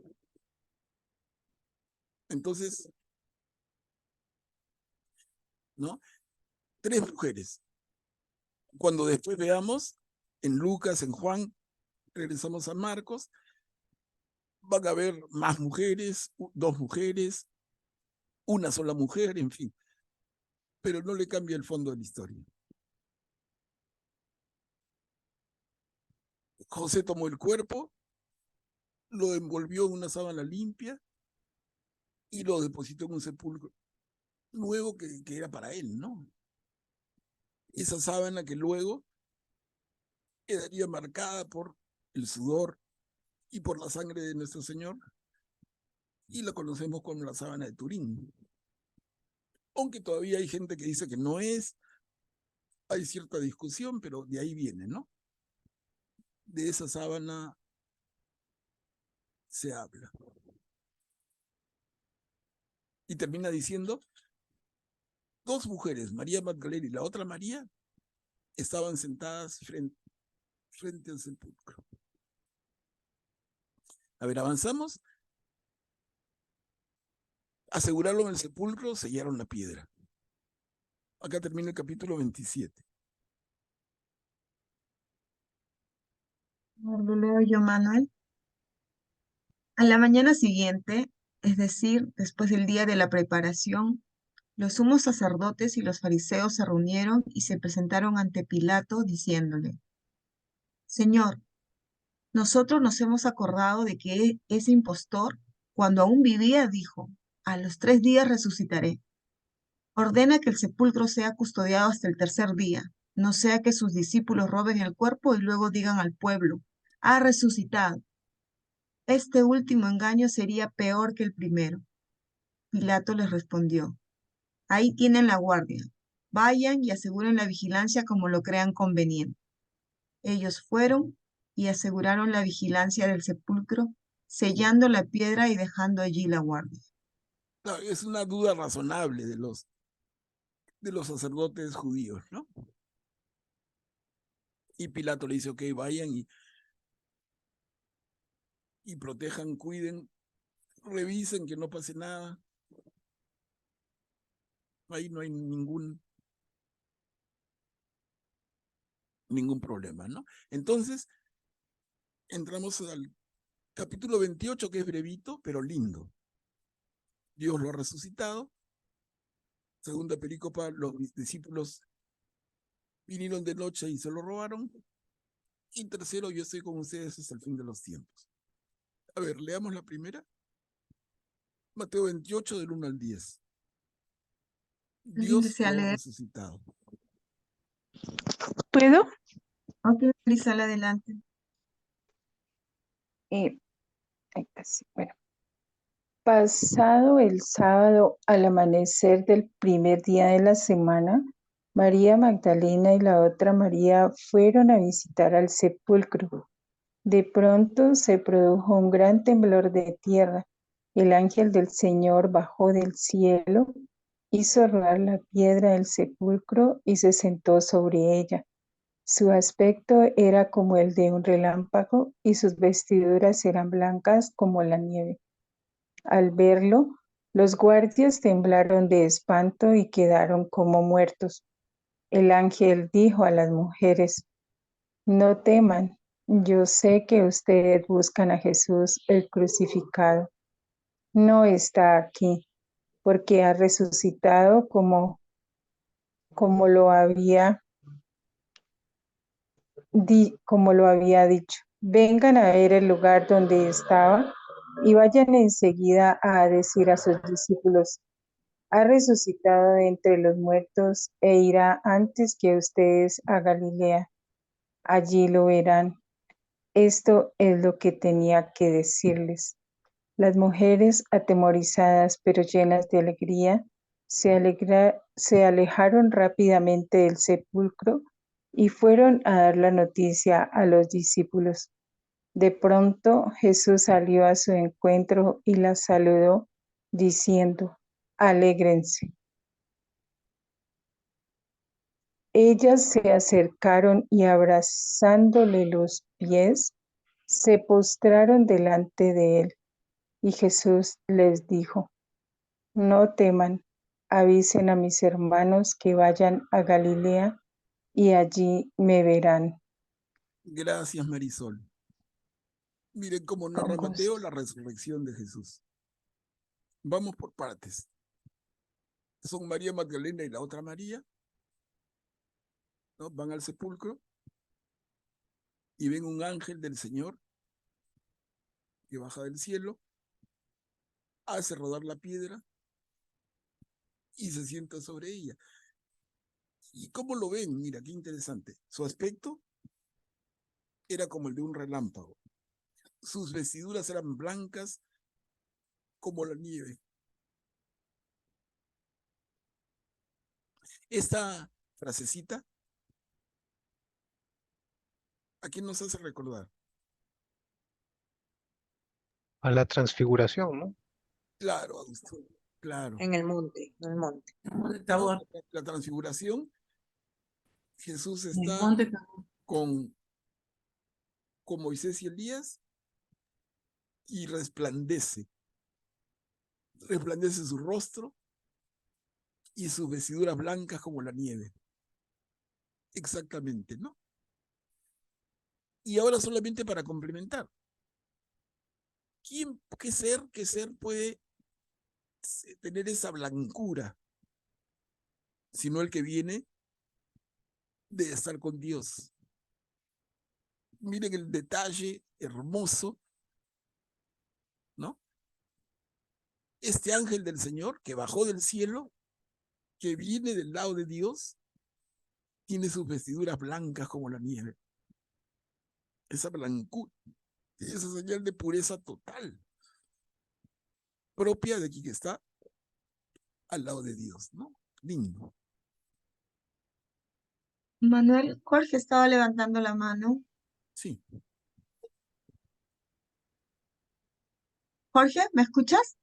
Entonces, ¿no? 3 mujeres. Cuando después veamos en Lucas, en Juan, regresamos a Marcos, van a haber más mujeres, 2 mujeres, una sola mujer, en fin. Pero no le cambia el fondo de la historia. José tomó el cuerpo, lo envolvió en una sábana limpia y lo depositó en un sepulcro nuevo que era para él, ¿no? Esa sábana que luego quedaría marcada por el sudor y por la sangre de nuestro Señor, y la conocemos como la sábana de Turín. Aunque todavía hay gente que dice que no es, hay cierta discusión, pero de ahí viene, ¿no? De esa sábana se habla. Y termina diciendo, 2 mujeres, María Magdalena y la otra María, estaban sentadas frente al sepulcro. A ver, avanzamos. Aseguraron el sepulcro, sellaron la piedra. Acá termina el capítulo 27. Lo leo yo, Manuel. A la mañana siguiente, es decir, después del día de la preparación, los sumos sacerdotes y los fariseos se reunieron y se presentaron ante Pilato diciéndole, Señor, nosotros nos hemos acordado de que ese impostor, cuando aún vivía, dijo, a los 3 días resucitaré. Ordena que el sepulcro sea custodiado hasta el tercer día, no sea que sus discípulos roben el cuerpo y luego digan al pueblo, ha resucitado. Este último engaño sería peor que el primero. Pilato les respondió, ahí tienen la guardia. Vayan y aseguren la vigilancia como lo crean conveniente. Ellos fueron y aseguraron la vigilancia del sepulcro, sellando la piedra y dejando allí la guardia. Claro, es una duda razonable de los sacerdotes judíos, ¿no? Y Pilato le dice, ok, vayan y protejan, cuiden, revisen que no pase nada. Ahí no hay ningún problema, ¿no? Entonces, entramos al capítulo 28, que es brevito, pero lindo. Dios lo ha resucitado. Segunda perícopa, los discípulos vinieron de noche y se lo robaron. Y tercero, yo estoy con ustedes hasta el fin de los tiempos. A ver, leamos la primera. Mateo 28, del 1 al 10. Dios Desea lo ha leer. resucitado. ¿Puedo? Ok, Marisol, adelante. Ay, casi, bueno. Pasado el sábado al amanecer del primer día de la semana, María Magdalena y la otra María fueron a visitar al sepulcro. De pronto se produjo un gran temblor de tierra. El ángel del Señor bajó del cielo, hizo rodar la piedra del sepulcro y se sentó sobre ella. Su aspecto era como el de un relámpago y sus vestiduras eran blancas como la nieve. Al verlo, los guardias temblaron de espanto y quedaron como muertos. El ángel dijo a las mujeres: no teman, yo sé que ustedes buscan a Jesús el crucificado. No está aquí, porque ha resucitado como lo había dicho. Vengan a ver el lugar donde estaba y vayan enseguida a decir a sus discípulos: ha resucitado de entre los muertos e irá antes que ustedes a Galilea. Allí lo verán. Esto es lo que tenía que decirles. Las mujeres, atemorizadas pero llenas de alegría, se alejaron rápidamente del sepulcro y fueron a dar la noticia a los discípulos. De pronto Jesús salió a su encuentro y las saludó, diciendo: alégrense. Ellas se acercaron y abrazándole los pies, se postraron delante de él. Y Jesús les dijo: no teman, avisen a mis hermanos que vayan a Galilea y allí me verán. Gracias, Marisol. Miren cómo narra Con Mateo gusto. la resurrección de Jesús. Vamos por partes. Son María Magdalena y la otra María, ¿no? Van al sepulcro y ven un ángel del Señor que baja del cielo, hace rodar la piedra y se sienta sobre ella. ¿Y cómo lo ven? Mira, qué interesante. Su aspecto era como el de un relámpago. Sus vestiduras eran blancas como la nieve. Esta frasecita, ¿a quién nos hace recordar? A la transfiguración, ¿no? Claro, Agustín, claro. En el monte, en el monte. En el monte ¿No? Tabor. La transfiguración, Jesús En el está monte Tabor. con Moisés y Elías y resplandece su rostro y sus vestiduras blancas como la nieve. Exactamente, ¿no? Y ahora solamente para complementar. ¿Qué ser puede tener esa blancura? Sino el que viene de estar con Dios. Miren el detalle hermoso, ¿no? Este ángel del Señor que bajó del cielo, que viene del lado de Dios, tiene sus vestiduras blancas como la nieve. Esa blancura, esa señal de pureza total, propia de quien está al lado de Dios, ¿no? Lindo. Manuel, Jorge estaba levantando la mano. Sí. Jorge, ¿me escuchas?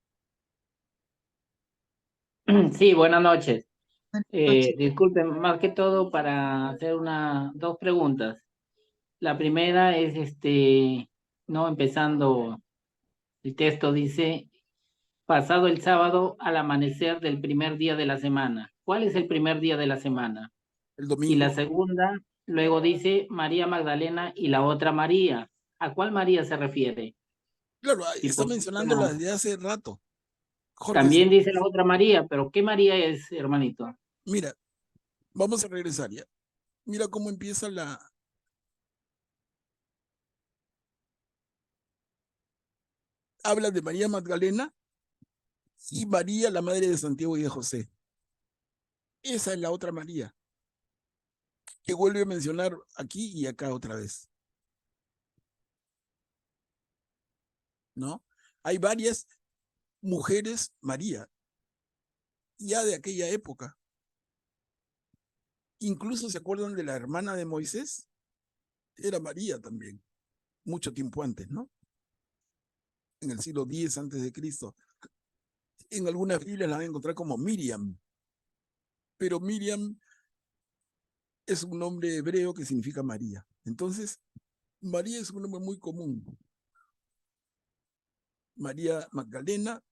Sí, buenas noches. Buenas noches. Disculpen, más que todo para hacer dos preguntas. La primera es, no, empezando, el texto dice, pasado el sábado al amanecer del primer día de la semana. ¿Cuál es el primer día de la semana? El Y la domingo. segunda, luego dice María Magdalena y la otra María. ¿A cuál María se refiere? Claro, Si está por- mencionándola desde hace rato. Jorge, También dice la otra María, pero ¿qué María es, hermanito? mira, vamos a regresar ya. Mira cómo empieza habla de María Magdalena y María, la madre de Santiago y de José. Esa es la otra María, que vuelve a mencionar aquí y acá otra vez, ¿no? Hay varias mujeres María, ya de aquella época. Incluso se acuerdan de la hermana de Moisés, era María también, mucho tiempo antes, ¿no? En el siglo X antes de Cristo. En algunas Biblias la van a encontrar como Miriam, pero Miriam es un nombre hebreo que significa María. Entonces, María es un nombre muy común. María Magdalena,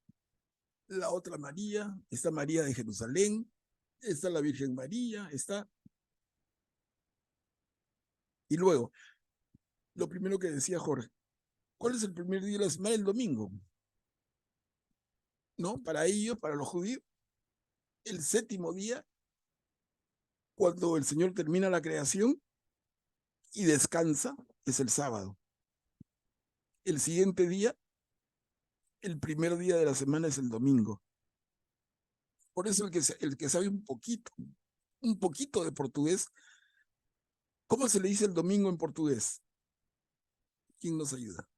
la otra María, está María de Jerusalén, está la Virgen María, está... Y luego, lo primero que decía Jorge, ¿cuál es el primer día de la semana? El domingo. ¿No? Para ellos, para los judíos, el séptimo día, cuando el Señor termina la creación y descansa, es el sábado. El siguiente día, el primer día de la semana es el domingo. Por eso el que sabe un poquito de portugués, ¿cómo se le dice el domingo en portugués? ¿Quién nos ayuda?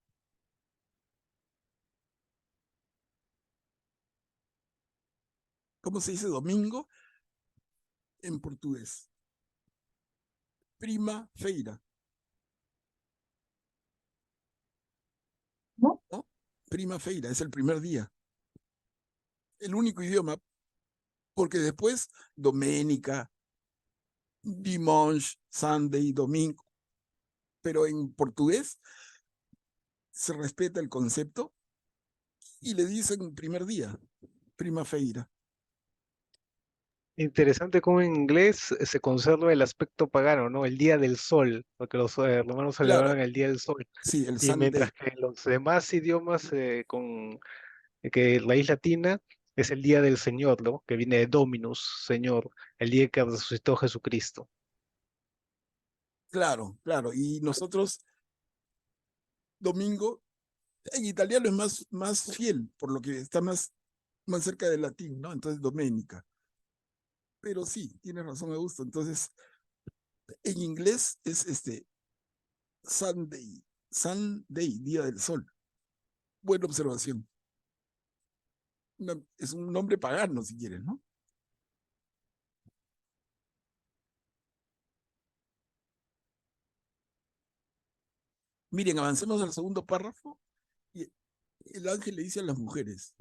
¿Cómo se dice domingo en portugués? Prima-feira. ¿No? ¿No? Prima-feira, es el primer día. El único idioma, porque después doménica, dimanche, Sunday, domingo. Pero en portugués se respeta el concepto y le dicen primer día, prima-feira. Interesante cómo en inglés se conserva el aspecto pagano, ¿no? El día del sol, porque los romanos Claro, celebraban el día del sol. sí, el Y Sunday. mientras que en los demás idiomas que raíz latina es el día del Señor, ¿no? Que viene de Dominus, Señor, el día que resucitó Jesucristo. Claro, claro. Y nosotros, domingo, en italiano es más fiel, por lo que está más cerca del latín, ¿no? Entonces, domenica. Pero sí, tienes razón, Augusto. Entonces, en inglés es Sunday, Sunday, día del sol. Buena observación. Es un nombre pagano, si quieres, ¿no? Miren, avancemos al segundo párrafo y el ángel le dice a las mujeres,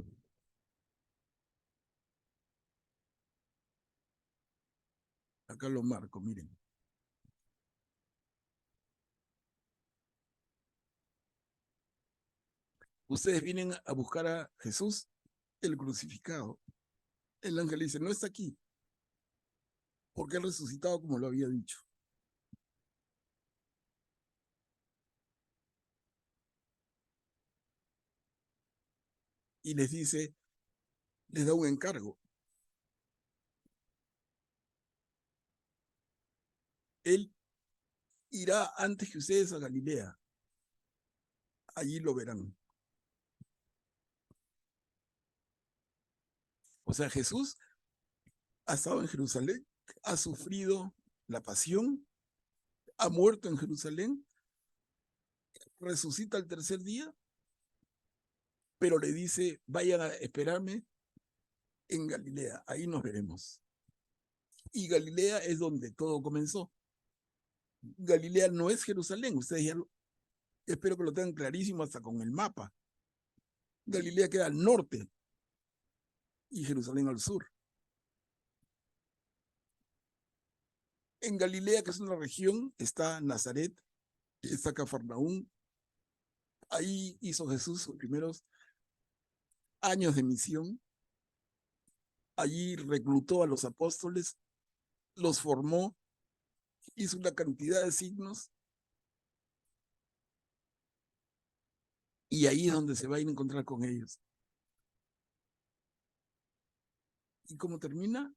acá lo marco, miren. Ustedes vienen a buscar a Jesús, el crucificado. El ángel dice, no está aquí, porque ha resucitado como lo había dicho. Y les dice, les da un encargo. Él irá antes que ustedes a Galilea. Allí lo verán. O sea, Jesús ha estado en Jerusalén, ha sufrido la pasión, ha muerto en Jerusalén, resucita el tercer día, pero le dice, vayan a esperarme en Galilea, ahí nos veremos. Y Galilea es donde todo comenzó. Galilea no es Jerusalén, ustedes ya espero que lo tengan clarísimo hasta con el mapa. Galilea queda al norte y Jerusalén al sur. En Galilea, que es una región, está Nazaret, está Cafarnaúm. Ahí hizo Jesús sus primeros años de misión. Allí reclutó a los apóstoles, los formó, hizo una cantidad de signos. Y ahí es donde se va a ir a encontrar con ellos. ¿Y cómo termina?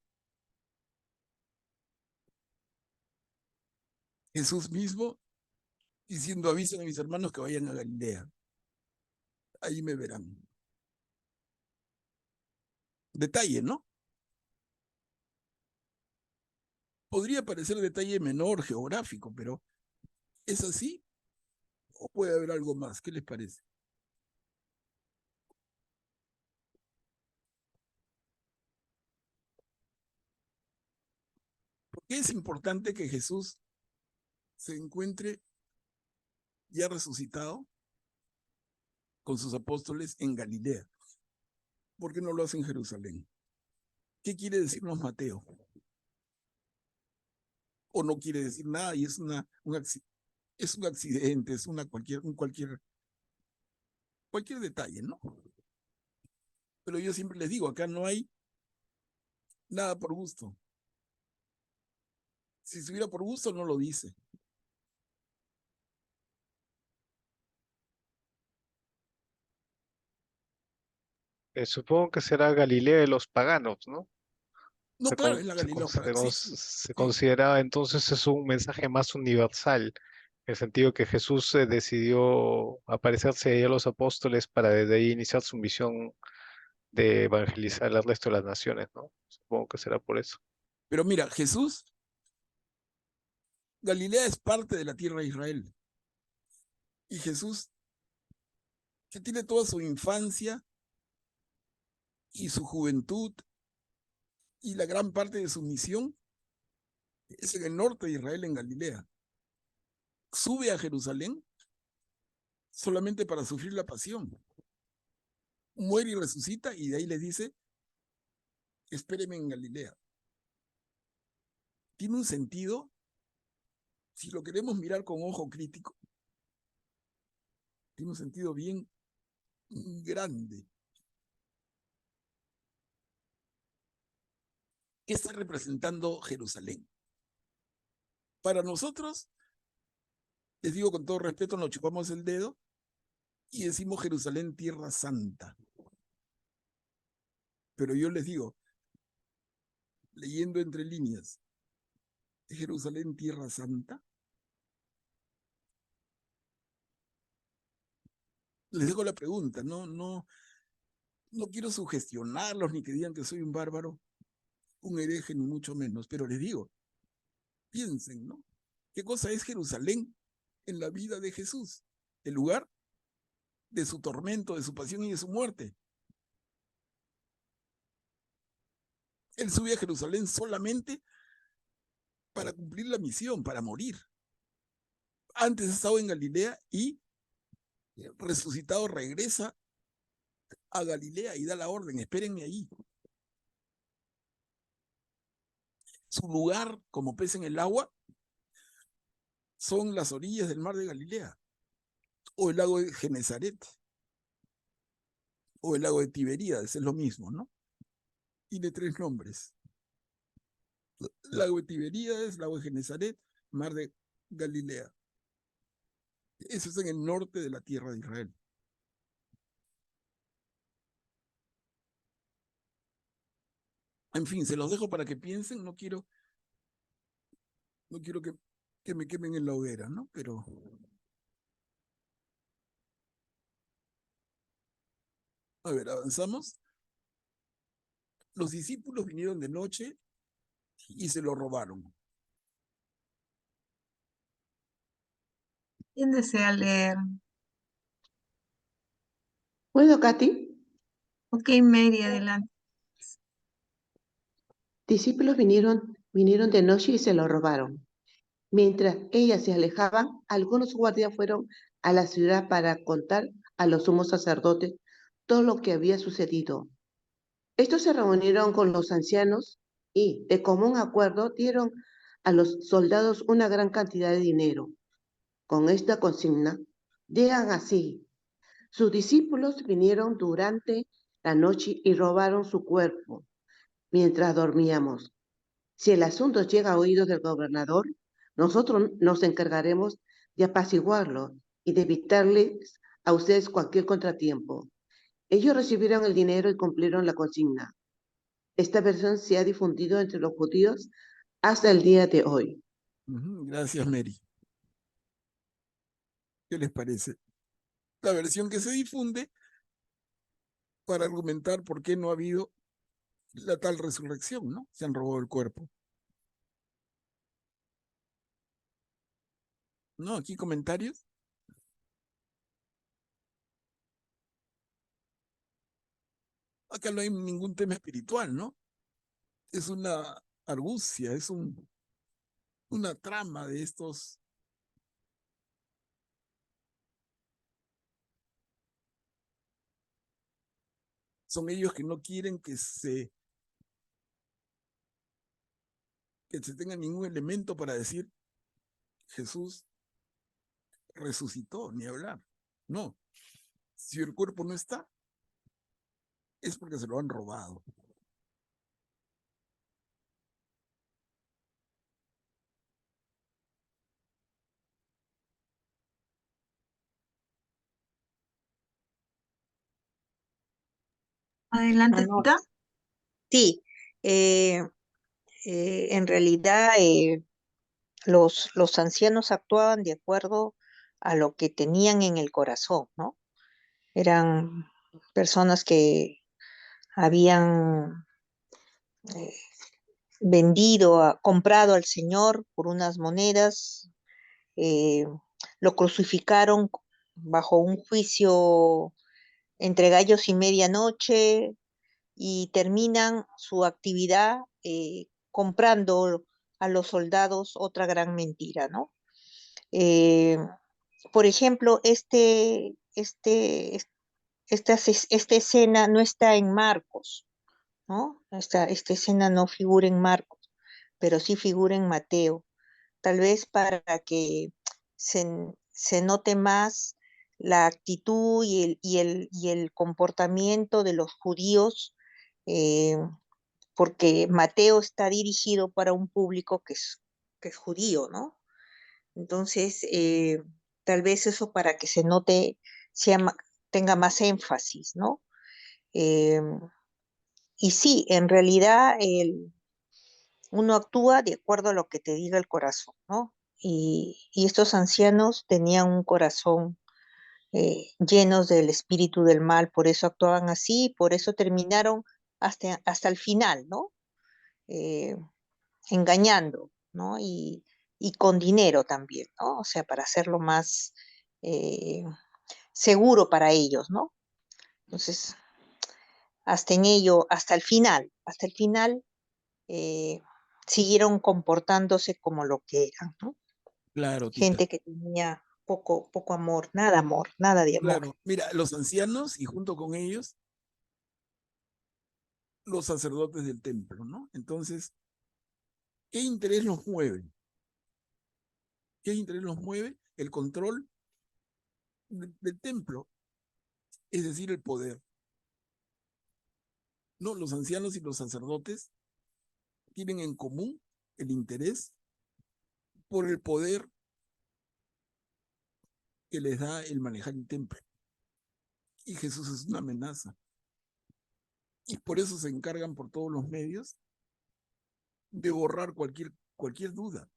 Jesús mismo diciendo, avisen a mis hermanos que vayan a Galilea. Ahí me verán. Detalle, ¿no? Podría parecer detalle menor, geográfico, pero ¿es así? ¿O puede haber algo más? ¿Qué les parece? ¿Por qué es importante que Jesús se encuentre ya resucitado con sus apóstoles en Galilea? ¿Por qué no lo hace en Jerusalén? ¿Qué quiere decirnos Mateo? O no quiere decir nada y es un accidente, es cualquier detalle, ¿no? Pero yo siempre les digo, acá no hay nada por gusto. Si estuviera por gusto, no lo dice. Supongo que será Galilea de los paganos, ¿no? No, claro, es la Galilea para sí, Se sí. consideraba entonces es un mensaje más universal, en el sentido que Jesús decidió aparecerse a los apóstoles para desde ahí iniciar su misión de evangelizar al resto de las naciones, ¿no? Supongo que será por eso. Pero mira, Galilea es parte de la tierra de Israel. Y Jesús, que tiene toda su infancia y su juventud y la gran parte de su misión, es en el norte de Israel, en Galilea. Sube a Jerusalén solamente para sufrir la pasión. Muere y resucita y de ahí les dice, espéreme en Galilea. Tiene un sentido, si lo queremos mirar con ojo crítico, tiene un sentido bien grande. ¿Qué está representando Jerusalén? Para nosotros, les digo con todo respeto, nos chupamos el dedo y decimos Jerusalén, tierra santa. Pero yo les digo, leyendo entre líneas, Jerusalén, tierra santa. Les dejo la pregunta, no quiero sugestionarlos ni que digan que soy un bárbaro, un hereje, ni mucho menos, pero les digo, piensen, ¿no? ¿Qué cosa es Jerusalén en la vida de Jesús? El lugar de su tormento, de su pasión y de su muerte. Él sube a Jerusalén solamente para cumplir la misión, para morir. Antes estaba en Galilea y resucitado regresa a Galilea y da la orden, espérenme ahí. Su lugar como pez en el agua son las orillas del mar de Galilea, o el lago de Genesaret, o el lago de Tiberíades, es lo mismo, ¿no? Tiene 3 nombres. Lago de Tiberíades, lago de Genesaret, mar de Galilea. Eso es en el norte de la tierra de Israel. En fin, se los dejo para que piensen, no quiero que me quemen en la hoguera, ¿no? Pero a ver, avanzamos. Los discípulos vinieron de noche y se lo robaron. ¿Quién desea leer? ¿Puedo, Katy? Ok, Mary, adelante. Discípulos vinieron de noche y se lo robaron. Mientras ellas se alejaban, algunos guardias fueron a la ciudad para contar a los sumos sacerdotes todo lo que había sucedido. Estos se reunieron con los ancianos y, de común acuerdo, dieron a los soldados una gran cantidad de dinero. Con esta consigna, digan así: sus discípulos vinieron durante la noche y robaron su cuerpo mientras dormíamos. Si el asunto llega a oídos del gobernador, nosotros nos encargaremos de apaciguarlo y de evitarles a ustedes cualquier contratiempo. Ellos recibieron el dinero y cumplieron la consigna. Esta versión se ha difundido entre los judíos hasta el día de hoy. Gracias, Mary. ¿Qué les parece? La versión que se difunde para argumentar por qué no ha habido la tal resurrección, ¿no? Se han robado el cuerpo. ¿No? Aquí comentarios. Acá no hay ningún tema espiritual, ¿no? Es una argucia, es una trama de estos. Son ellos que no quieren que se tenga ningún elemento para decir Jesús resucitó, ni hablar. No, si el cuerpo no está, es porque se lo han robado. Adelante, No, Tita. sí, en realidad los ancianos actuaban de acuerdo a lo que tenían en el corazón, ¿no? Eran personas que habían eh, comprado al Señor por unas monedas, eh, lo crucificaron bajo un juicio entre gallos y medianoche y terminan su actividad comprando a los soldados otra gran mentira, ¿no? Eh, por ejemplo, esta escena no está en Marcos, ¿no? Esta escena no figura en Marcos, pero sí figura en Mateo, tal vez para que se note más la actitud y el comportamiento de los judíos, eh, porque Mateo está dirigido para un público que es judío, ¿no? Entonces, tal vez eso para que se note, sea, tenga más énfasis, ¿no? Eh, y sí, en realidad uno actúa de acuerdo a lo que te diga el corazón, ¿no? Y estos ancianos tenían un corazón llenos del espíritu del mal, por eso actuaban así, por eso terminaron hasta el final, ¿no? Eh, engañando, ¿no? Y con dinero también, ¿no? O sea, para hacerlo más eh, seguro para ellos, ¿no? Entonces, hasta el final, eh, siguieron comportándose como lo que eran, ¿no? Claro, Tita. Gente que tenía poco amor, nada de amor. Claro. Mira, los ancianos y junto con ellos, los sacerdotes del templo, ¿no? Entonces, ¿qué interés los mueve? ¿Qué interés los mueve? El control del templo, es decir, el poder. No, los ancianos y los sacerdotes tienen en común el interés por el poder que les da el manejar el templo. Y Jesús es una amenaza. Y por eso se encargan por todos los medios de borrar cualquier duda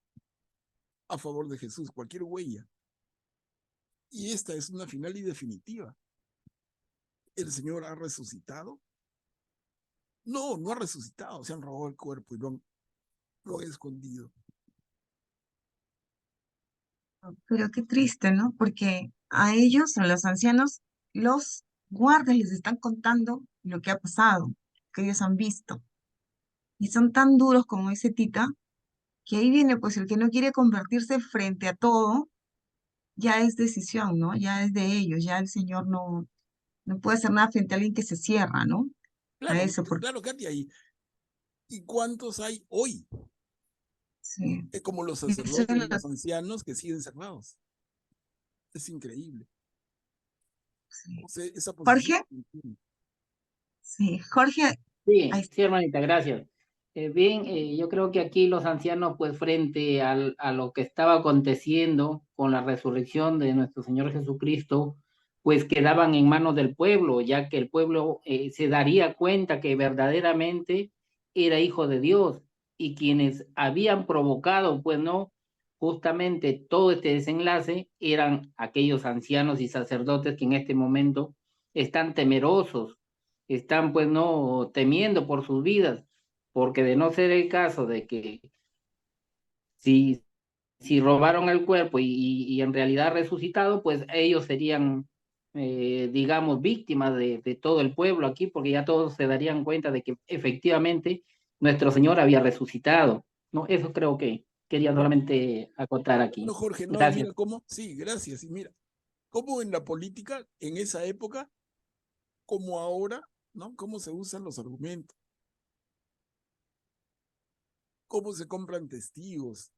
a favor de Jesús, cualquier huella. Y esta es una final y definitiva. ¿El Señor ha resucitado? No, no ha resucitado. Se han robado el cuerpo y lo han escondido. Pero qué triste, ¿no? Porque a ellos, a los ancianos, los guardas les están contando lo que ha pasado, que ellos han visto. Y son tan duros como dice Tita, que ahí viene pues el que no quiere convertirse frente a todo, ya es decisión, ¿no? Ya es de ellos, ya el Señor no puede hacer nada frente a alguien que se cierra, ¿no? A Claro, eso, porque claro, Katia. ¿Y cuántos hay hoy? sí, Es como los eso es sacerdotes y los ancianos que siguen cerrados. Es increíble. sí. O sea, esa posición. Jorge, sí, Jorge, ahí Sí, sí, hermanita, gracias. Bien, yo creo que aquí los ancianos, pues frente a lo que estaba aconteciendo con la resurrección de nuestro Señor Jesucristo, pues quedaban en manos del pueblo, ya que el pueblo se daría cuenta que verdaderamente era hijo de Dios y quienes habían provocado, pues no, justamente todo este desenlace eran aquellos ancianos y sacerdotes que en este momento están temerosos, están pues no temiendo por sus vidas, porque de no ser el caso de que si si robaron el cuerpo y en realidad resucitado, pues ellos serían, digamos, víctimas de todo el pueblo aquí, porque ya todos se darían cuenta de que efectivamente nuestro Señor había resucitado, ¿no? Eso creo que quería solamente acotar aquí. No, Jorge, no, Gracias. mira cómo, sí, gracias, y mira, cómo en la política, en esa época, como ahora, ¿no? Cómo se usan los argumentos, cómo se compran testigos,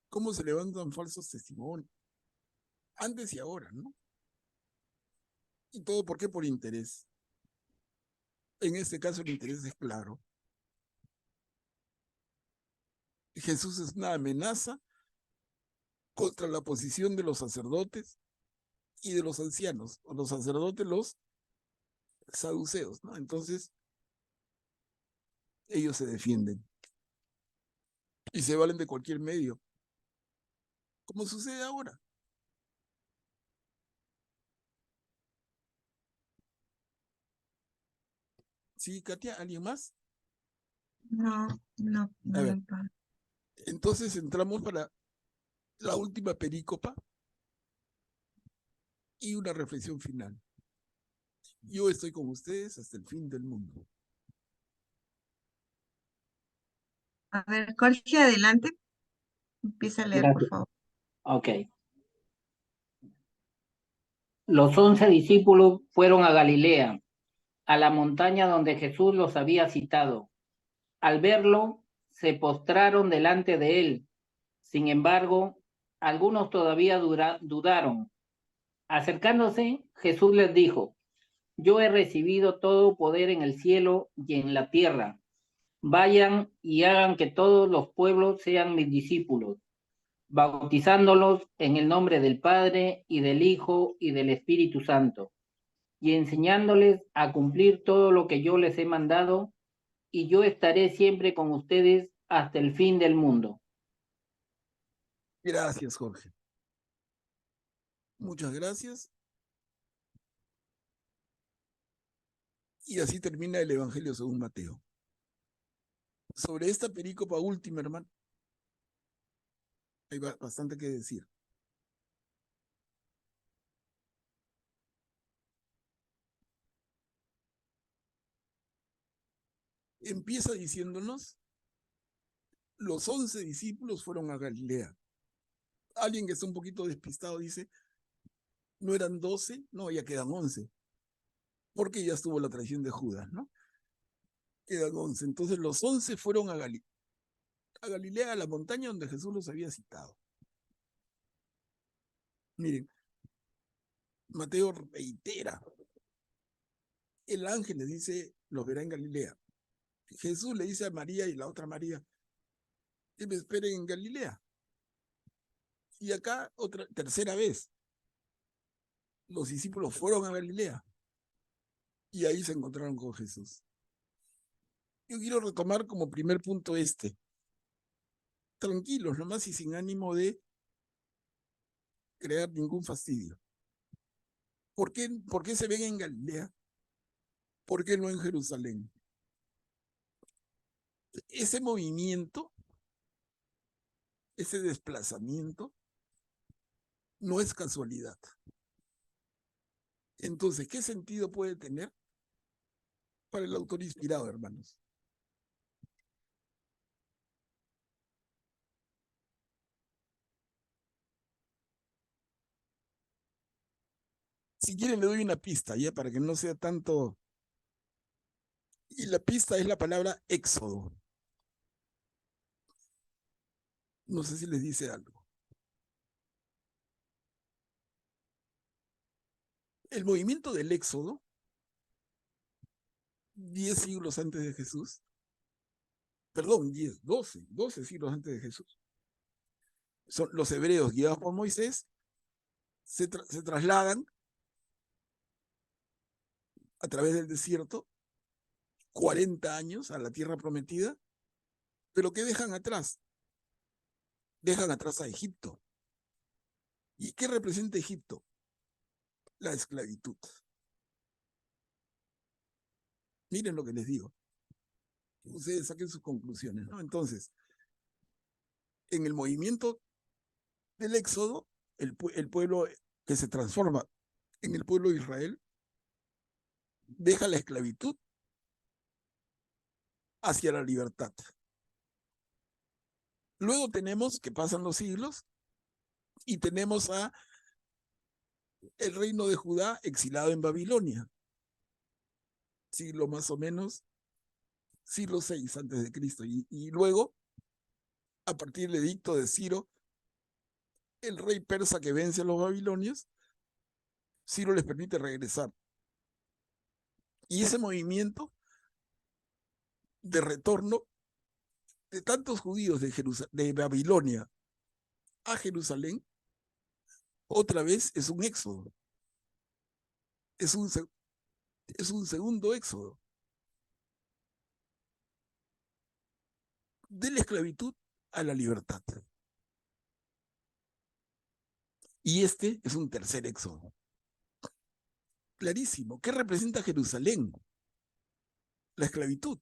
cómo se levantan falsos testimonios, antes y ahora, ¿no? Y todo, ¿por qué? Por interés. En este caso el interés es claro. Jesús es una amenaza contra la posición de los sacerdotes y de los ancianos, o los sacerdotes, los saduceos, ¿no? Entonces, ellos se defienden y se valen de cualquier medio, como sucede ahora. Sí, Katia, ¿alguien más? No, no, A no, ver, no, padre. entonces entramos para la última perícopa y una reflexión final. Yo estoy con ustedes hasta el fin del mundo. A ver, Jorge, adelante. Empieza a leer, por Gracias. favor. Ok. Los 11 discípulos fueron a Galilea, a la montaña donde Jesús los había citado. Al verlo, se postraron delante de él. Sin embargo, algunos todavía dudaron. Acercándose, Jesús les dijo: Yo he recibido todo poder en el cielo y en la tierra. Vayan y hagan que todos los pueblos sean mis discípulos, bautizándolos en el nombre del Padre y del Hijo y del Espíritu Santo, y enseñándoles a cumplir todo lo que yo les he mandado, y yo estaré siempre con ustedes hasta el fin del mundo. Gracias, Jorge. Muchas gracias. Y así termina el Evangelio según Mateo. Sobre esta perícopa última, hermano, hay bastante que decir. Empieza diciéndonos, los 11 discípulos fueron a Galilea. Alguien que está un poquito despistado dice, no eran 12, no, ya quedan 11, porque ya estuvo la traición de Judas, ¿no? Quedan 11. Entonces los 11 fueron a Galilea, a la montaña donde Jesús los había citado. Miren, Mateo reitera, el ángel les dice, los verá en Galilea. Jesús le dice a María y la otra María, que me esperen en Galilea. Y acá, tercera vez, los discípulos fueron a Galilea y ahí se encontraron con Jesús. Yo quiero retomar como primer punto este. Tranquilos nomás y sin ánimo de crear ningún fastidio. ¿Por qué se ven en Galilea? ¿Por qué no en Jerusalén? Ese movimiento, ese desplazamiento, no es casualidad. Entonces, ¿qué sentido puede tener para el autor inspirado, hermanos? Si quieren le doy una pista, ya, para que no sea tanto. Y la pista es la palabra éxodo. No sé si les dice algo. El movimiento del éxodo, 10 siglos antes de Jesús, perdón, 12 siglos antes de Jesús, son los hebreos guiados por Moisés, se trasladan a través del desierto 40 años a la tierra prometida, pero ¿qué dejan atrás? Dejan atrás a Egipto. ¿Y qué representa Egipto? La esclavitud. Miren lo que les digo. Ustedes saquen sus conclusiones, ¿no? Entonces, en el movimiento del Éxodo, el pueblo que se transforma en el pueblo de Israel deja la esclavitud hacia la libertad. Luego tenemos que pasan los siglos y tenemos a el reino de Judá exilado en Babilonia, siglo más o menos, siglo VI antes de Cristo, y luego, a partir del edicto de Ciro, el rey persa que vence a los babilonios, Ciro les permite regresar. Y ese movimiento de retorno de tantos judíos de Babilonia a Jerusalén, otra vez es un éxodo. Es un segundo éxodo. De la esclavitud a la libertad. Y este es un tercer éxodo. Clarísimo. ¿Qué representa Jerusalén? La esclavitud.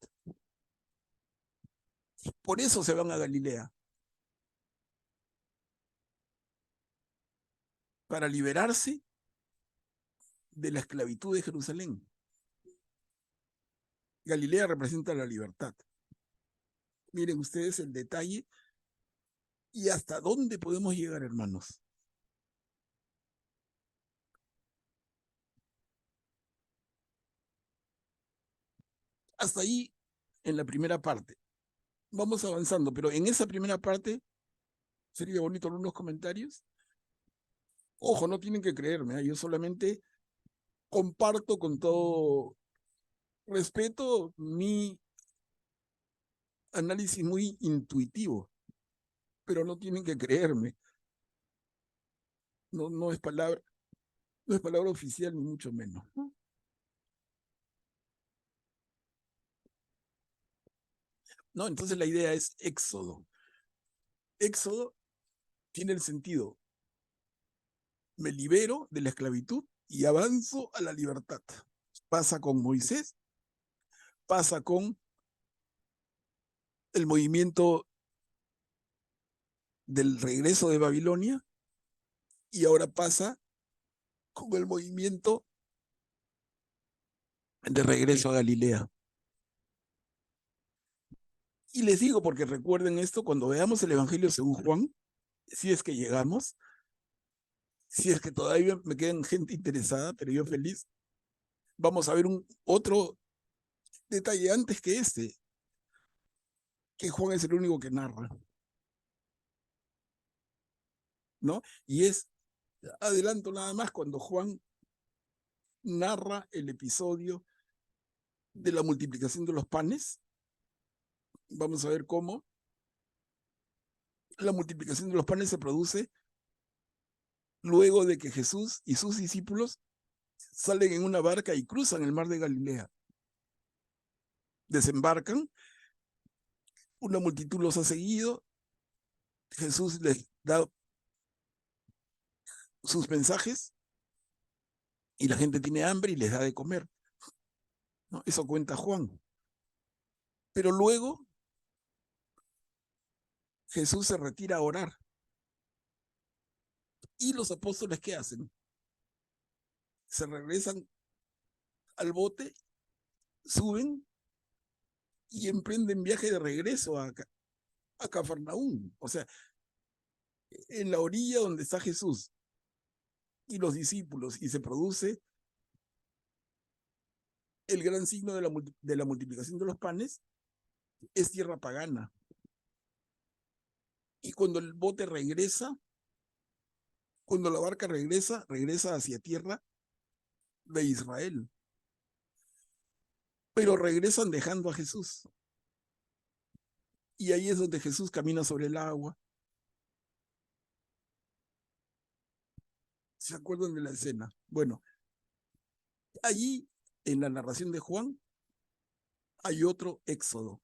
Por eso se van a Galilea. Para liberarse de la esclavitud de Jerusalén. Galilea representa la libertad. Miren ustedes el detalle y hasta dónde podemos llegar, hermanos. Hasta ahí en la primera parte. Vamos avanzando, pero en esa primera parte sería bonito algunos comentarios. Ojo, no tienen que creerme, yo solamente comparto con todo respeto mi análisis muy intuitivo, pero no tienen que creerme. No es palabra oficial ni mucho menos. No, entonces la idea es éxodo. Éxodo tiene el sentido: me libero de la esclavitud y avanzo a la libertad. Pasa con Moisés, pasa con el movimiento del regreso de Babilonia y ahora pasa con el movimiento de regreso a Galilea. Y les digo, porque recuerden esto, cuando veamos el Evangelio según Juan, si es que llegamos, si es que todavía me quedan gente interesada, pero yo feliz, vamos a ver otro detalle antes que este, que Juan es el único que narra, ¿no? Y adelanto nada más, cuando Juan narra el episodio de la multiplicación de los panes, vamos a ver cómo la multiplicación de los panes se produce luego de que Jesús y sus discípulos salen en una barca y cruzan el mar de Galilea. Desembarcan, una multitud los ha seguido, Jesús les da sus mensajes y la gente tiene hambre y les da de comer, ¿no? Eso cuenta Juan. Pero luego Jesús se retira a orar. ¿Y los apóstoles qué hacen? Se regresan al bote, suben y emprenden viaje de regreso a Cafarnaúm. O sea, en la orilla donde está Jesús y los discípulos, y se produce el gran signo de la multiplicación de los panes, es tierra pagana. Y cuando el bote regresa, cuando la barca regresa hacia tierra de Israel. Pero regresan dejando a Jesús. Y ahí es donde Jesús camina sobre el agua. ¿Se acuerdan de la escena? Bueno, allí en la narración de Juan hay otro éxodo.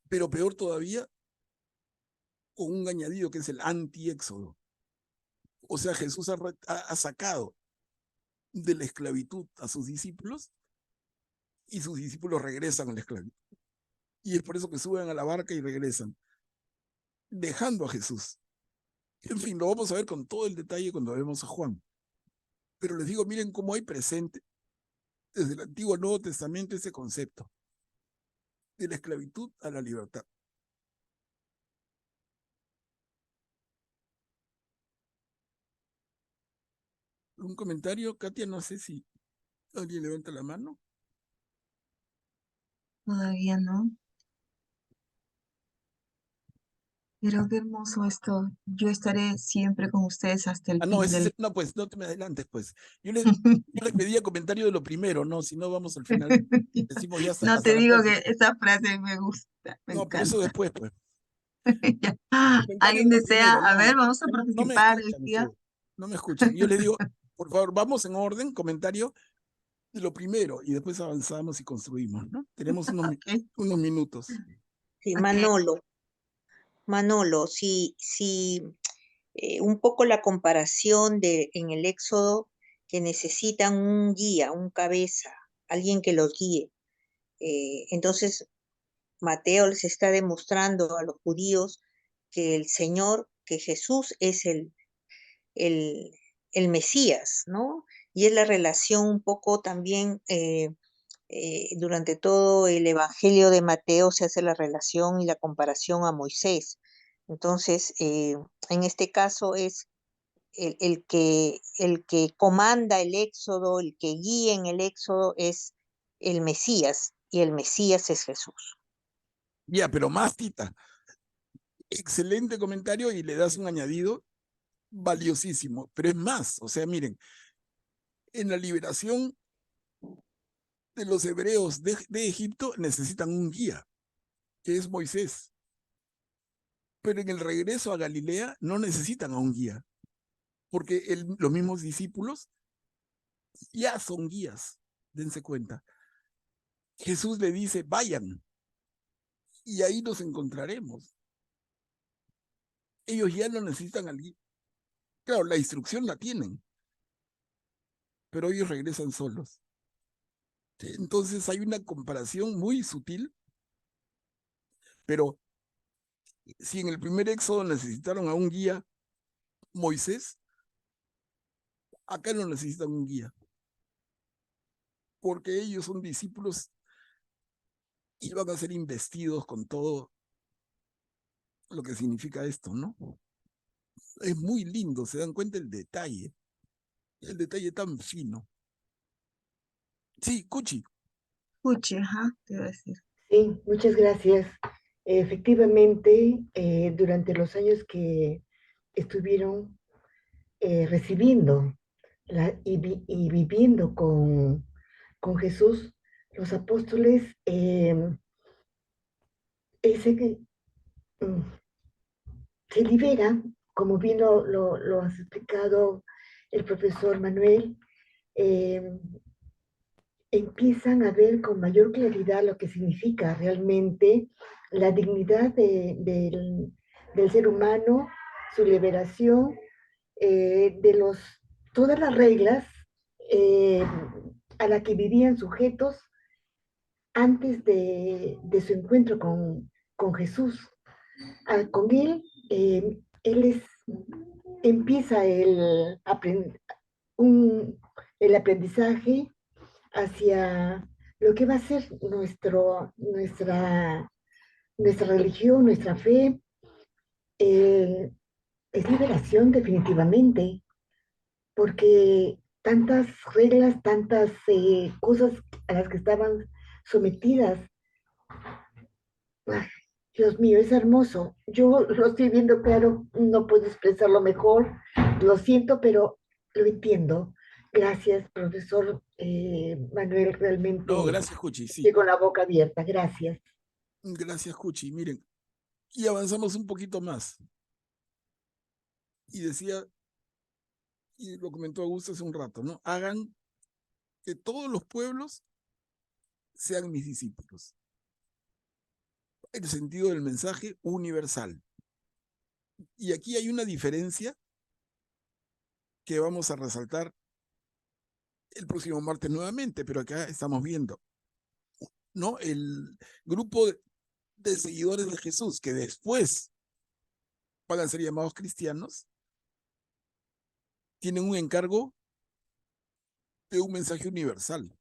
Pero peor todavía, con un añadido que es el anti-éxodo. O sea, Jesús ha sacado de la esclavitud a sus discípulos y sus discípulos regresan a la esclavitud. Y es por eso que suben a la barca y regresan. dejando a Jesús. En fin, lo vamos a ver con todo el detalle cuando vemos a Juan. Pero les digo, miren cómo hay presente desde el Antiguo al Nuevo Testamento ese concepto de la esclavitud a la libertad. ¿Un comentario, Katia? No sé si alguien levanta la mano. Todavía no. Pero qué hermoso esto. Yo estaré siempre con ustedes hasta el Ah, no, fin del... no, pues, no te me adelantes, pues. Yo les pedía comentario de lo primero, ¿no? Si no, vamos al final. Decimos ya No, hasta te la digo próxima. que esa frase me gusta, me No, pero eso encanta. después, pues. Ya. Comentario ¿Alguien de lo desea? primero, A ver, no. vamos a No me participar, escuchan decía. ustedes. No me escuchan. Yo les digo, por favor, vamos en orden, comentario de lo primero, y después avanzamos y construimos, ¿no? Tenemos Ok, unos minutos. Sí, ok. Manolo, un poco la comparación en el Éxodo, que necesitan un guía, un cabeza, alguien que los guíe. Entonces, Mateo les está demostrando a los judíos que el Señor, que Jesús es el, el Mesías, ¿no? Y es la relación un poco también, durante todo el Evangelio de Mateo se hace la relación y la comparación a Moisés. Entonces, en este caso es el que comanda el éxodo, el que guía en el éxodo es el Mesías, y el Mesías es Jesús. Ya, pero más, Tita. Excelente comentario y le das un añadido valiosísimo. Pero es más, o sea, miren, en la liberación de los hebreos de Egipto necesitan un guía, que es Moisés. Pero en el regreso a Galilea no necesitan a un guía, porque los mismos discípulos ya son guías, dense cuenta. Jesús le dice, vayan, y ahí nos encontraremos. Ellos ya no necesitan al guía. Claro, la instrucción la tienen, pero ellos regresan solos. Entonces hay una comparación muy sutil, pero si en el primer éxodo necesitaron a un guía, Moisés, acá no necesitan un guía, porque ellos son discípulos y van a ser investidos con todo lo que significa esto, ¿no? Es muy lindo, se dan cuenta el detalle tan fino. Sí, Cuchi. Escuche, ajá, te iba a decir. Sí, muchas gracias. Efectivamente, durante los años que estuvieron recibiendo y viviendo con Jesús, los apóstoles, ese que se libera, como bien lo has explicado el profesor Manuel, empiezan a ver con mayor claridad lo que significa realmente la dignidad del ser humano, su liberación, de todas las reglas eh, a las que vivían sujetos antes de su encuentro con Jesús. Con él, empieza el aprendizaje hacia lo que va a ser nuestra religión, nuestra fe. Es liberación definitivamente, porque tantas reglas, tantas cosas a las que estaban sometidas. Ay, Dios mío, es hermoso. Yo lo estoy viendo claro, no puedo expresarlo mejor, lo siento, pero lo entiendo. Gracias, profesor Manuel, realmente No, gracias, Cuchi, sí. estoy con la boca abierta. Gracias. Gracias, Cuchi. Miren, y avanzamos un poquito más. Y decía, y lo comentó Augusto hace un rato, ¿no? Hagan que todos los pueblos sean mis discípulos. El sentido del mensaje universal. Y aquí hay una diferencia que vamos a resaltar el próximo martes nuevamente, pero acá estamos viendo, ¿no? El grupo de seguidores de Jesús que después pagan ser llamados cristianos, tienen un encargo de un mensaje universal.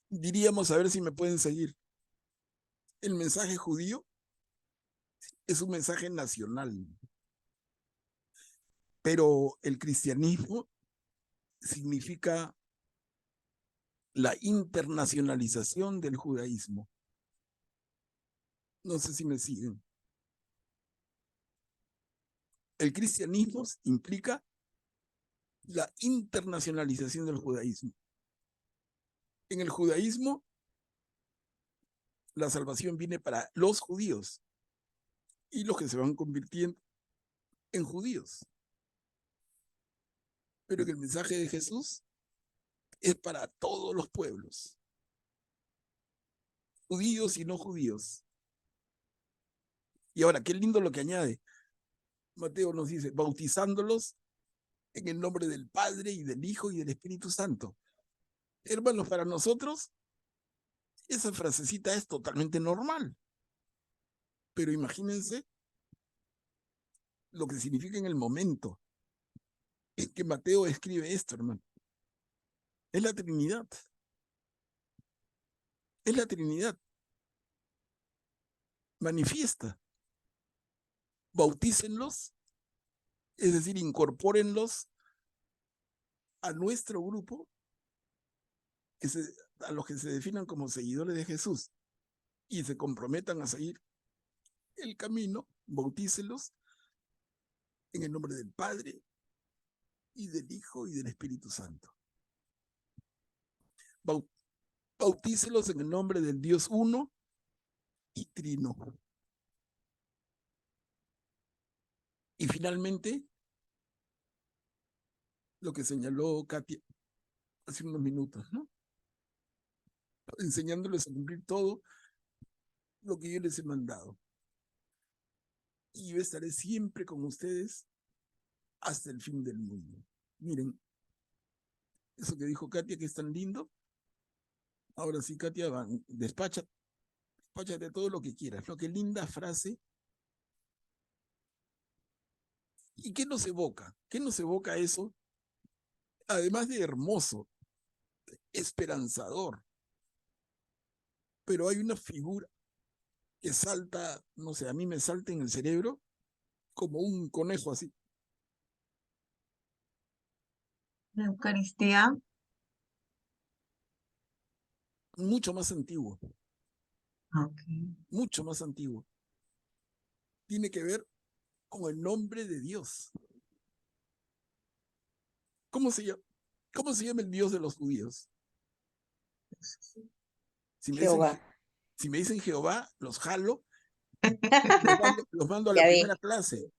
Diríamos, a ver si me pueden seguir, el mensaje judío es un mensaje nacional, pero el cristianismo significa la internacionalización del judaísmo. No sé si me siguen. El cristianismo implica la internacionalización del judaísmo. En el judaísmo, la salvación viene para los judíos y los que se van convirtiendo en judíos. Pero en el mensaje de Jesús es para todos los pueblos, judíos y no judíos. Y ahora, qué lindo lo que añade. Mateo nos dice, bautizándolos en el nombre del Padre y del Hijo y del Espíritu Santo. Hermanos, para nosotros, esa frasecita es totalmente normal. Pero imagínense lo que significa en el momento en que Mateo escribe esto, hermano. Es la Trinidad. Es la Trinidad. Manifiesta. Bautícenlos, es decir, incorpórenlos a nuestro grupo, a los que se definan como seguidores de Jesús y se comprometan a seguir el camino, bautícelos en el nombre del Padre y del Hijo y del Espíritu Santo. Bautícelos en el nombre del Dios uno y trino. Y finalmente, lo que señaló Katia hace unos minutos, ¿no? Enseñándoles a cumplir todo lo que yo les he mandado. Y yo estaré siempre con ustedes hasta el fin del mundo. Miren, eso que dijo Katia, que es tan lindo. Ahora sí, Katia, despáchate todo lo que quieras. Lo que linda frase. ¿Y qué nos evoca? ¿Qué nos evoca eso? Además de hermoso, esperanzador. Pero hay una figura que salta, no sé, a mí me salta en el cerebro como un conejo así. La Eucaristía. Mucho más antiguo. Okay. Mucho más antiguo. Tiene que ver con el nombre de Dios. ¿Cómo se llama el Dios de los judíos? Si me Jehová. dicen Jehová, los jalo, los mando a la Ya ve. primera clase.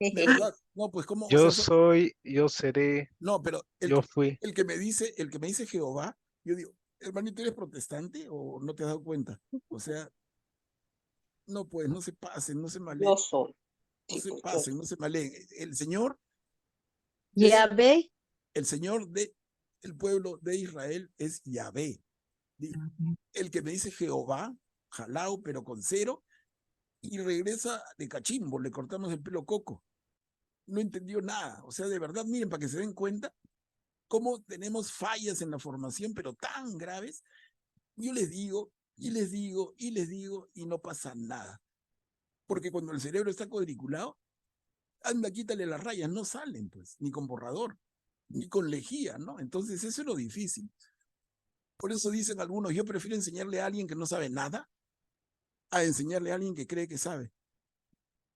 De verdad. No, pues cómo, o Yo sea, soy, yo seré, no, pero yo fui. el que me dice Jehová, yo digo, hermanito, ¿eres protestante o no te has dado cuenta? O sea, no, pues, no se pasen, no se maleen. Yo soy. No se Chicos, pasen, no se maleen. El Señor Yahvé. el Señor del pueblo de Israel es Yahvé. El que me dice Jehová, jalao, pero con cero, y regresa de cachimbo, le cortamos el pelo coco. No entendió nada. O sea, de verdad, miren, para que se den cuenta cómo tenemos fallas en la formación, pero tan graves. Yo les digo, y les digo, y les digo, y no pasa nada. Porque cuando el cerebro está cuadriculado, anda, quítale las rayas, no salen, pues, ni con borrador, ni con lejía, ¿no? Entonces, eso es lo difícil. Por eso dicen algunos, yo prefiero enseñarle a alguien que no sabe nada a enseñarle a alguien que cree que sabe.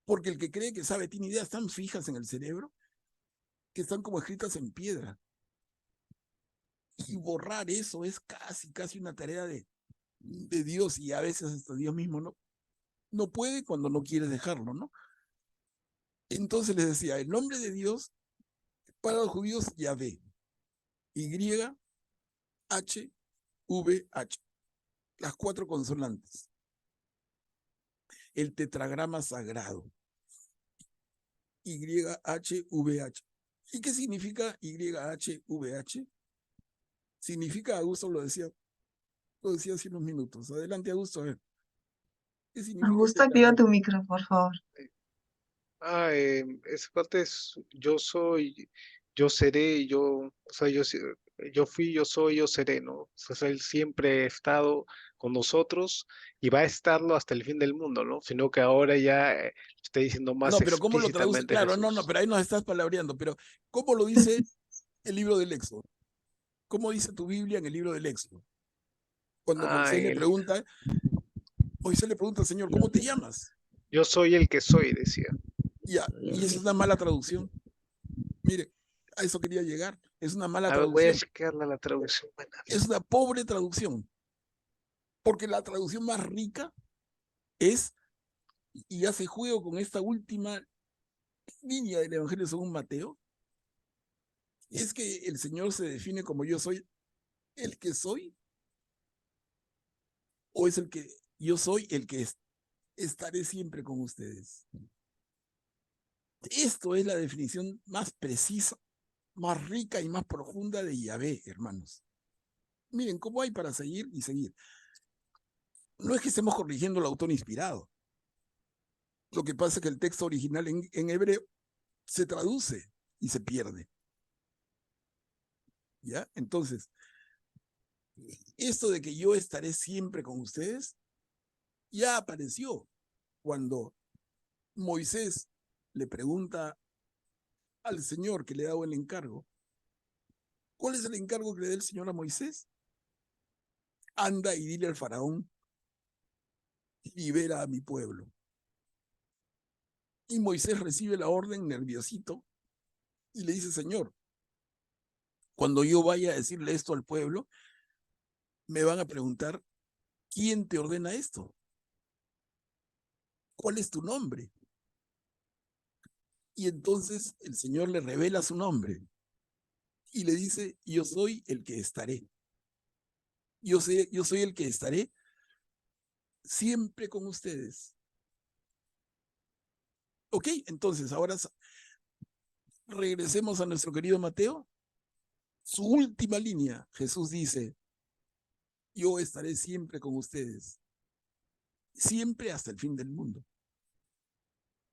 Porque el que cree que sabe tiene ideas tan fijas en el cerebro que están como escritas en piedra. Y borrar eso es casi una tarea de Dios, y a veces hasta Dios mismo no puede cuando no quiere dejarlo, ¿no? Entonces les decía, el nombre de Dios para los judíos, Yahvé. Y-H-V-H. Las 4 consonantes. El tetragrama sagrado. Y-H-V-H. ¿Y qué significa Y-H-V-H? Significa, Augusto lo decía hace unos minutos. Adelante, Augusto, a ver. ¿Qué significa Augusto, este activa tu párrafo? micro, por favor. Esa parte es yo soy, yo seré, o sea, yo fui, yo soy, yo seré, ¿no? O sea, él siempre ha estado con nosotros y va a estarlo hasta el fin del mundo, ¿no? Sino que ahora ya está diciendo más No, pero ¿cómo lo traduce? explícitamente Claro, no, Jesús. pero ahí nos estás palabreando, pero ¿cómo lo dice el libro del Éxodo? ¿Cómo dice tu Biblia en el libro del Éxodo? Cuando Ah, en el, Moisés le pregunta al Señor, ¿cómo te llamas? yo soy el que soy, decía. Ya, y esa es una mala traducción. Mire, a eso quería llegar. Es una mala A ver, voy a traducción. chequearla la traducción. Es una pobre traducción. Porque la traducción más rica es, y hace juego con esta última línea del Evangelio según Mateo, es que el Señor se define como yo soy el que soy, o es el que yo soy el que estaré siempre con ustedes. Esto es la definición más precisa, más rica y más profunda de Yahvé, hermanos. Miren, ¿cómo hay para seguir y seguir? No es que estemos corrigiendo el autor inspirado. Lo que pasa es que el texto original en hebreo se traduce y se pierde. ¿Ya? Entonces, esto de que yo estaré siempre con ustedes ya apareció cuando Moisés le pregunta al Señor que le ha dado el encargo. ¿Cuál es el encargo que le da el Señor a Moisés? Anda y dile al faraón, libera a mi pueblo. Y Moisés recibe la orden nerviosito y le dice, Señor, cuando yo vaya a decirle esto al pueblo, me van a preguntar, ¿quién te ordena esto? ¿Cuál es tu nombre? Y entonces el Señor le revela su nombre y le dice, yo soy el que estaré. Yo soy el que estaré siempre con ustedes. Ok, entonces ahora regresemos a nuestro querido Mateo. Su última línea, Jesús dice, yo estaré siempre con ustedes. Siempre hasta el fin del mundo.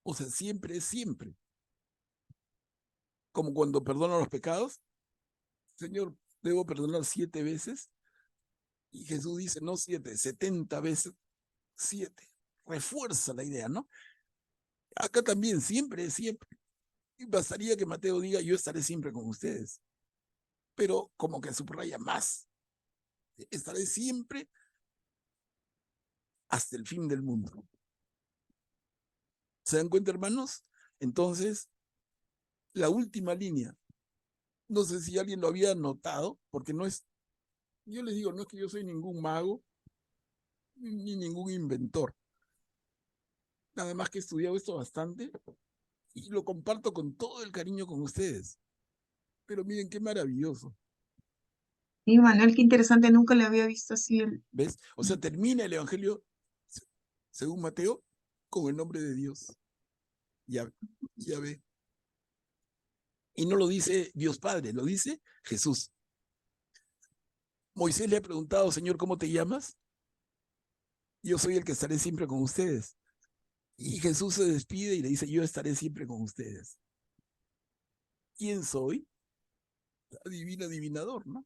O sea, siempre es siempre. Como cuando perdono los pecados, Señor, debo perdonar 7 veces. Y Jesús dice, no 7, 70 veces 7. Refuerza la idea, ¿no? Acá también siempre es siempre. Y bastaría que Mateo diga, yo estaré siempre con ustedes. Pero como que subraya más. Estaré siempre hasta el fin del mundo. ¿Se dan cuenta, hermanos? Entonces, la última línea, no sé si alguien lo había notado, porque no es, yo les digo, no es que yo soy ningún mago, ni ningún inventor. Nada más que he estudiado esto bastante y lo comparto con todo el cariño con ustedes. Pero miren qué maravilloso. Sí, Manuel, qué interesante, nunca le había visto así. ¿Ves? O sea, termina el Evangelio según Mateo con el nombre de Dios. Ya ve. Y no lo dice Dios Padre, lo dice Jesús. Moisés le ha preguntado, Señor, ¿cómo te llamas? Yo soy el que estaré siempre con ustedes. Y Jesús se despide y le dice, yo estaré siempre con ustedes. ¿Quién soy? Adivina, adivinador, ¿no?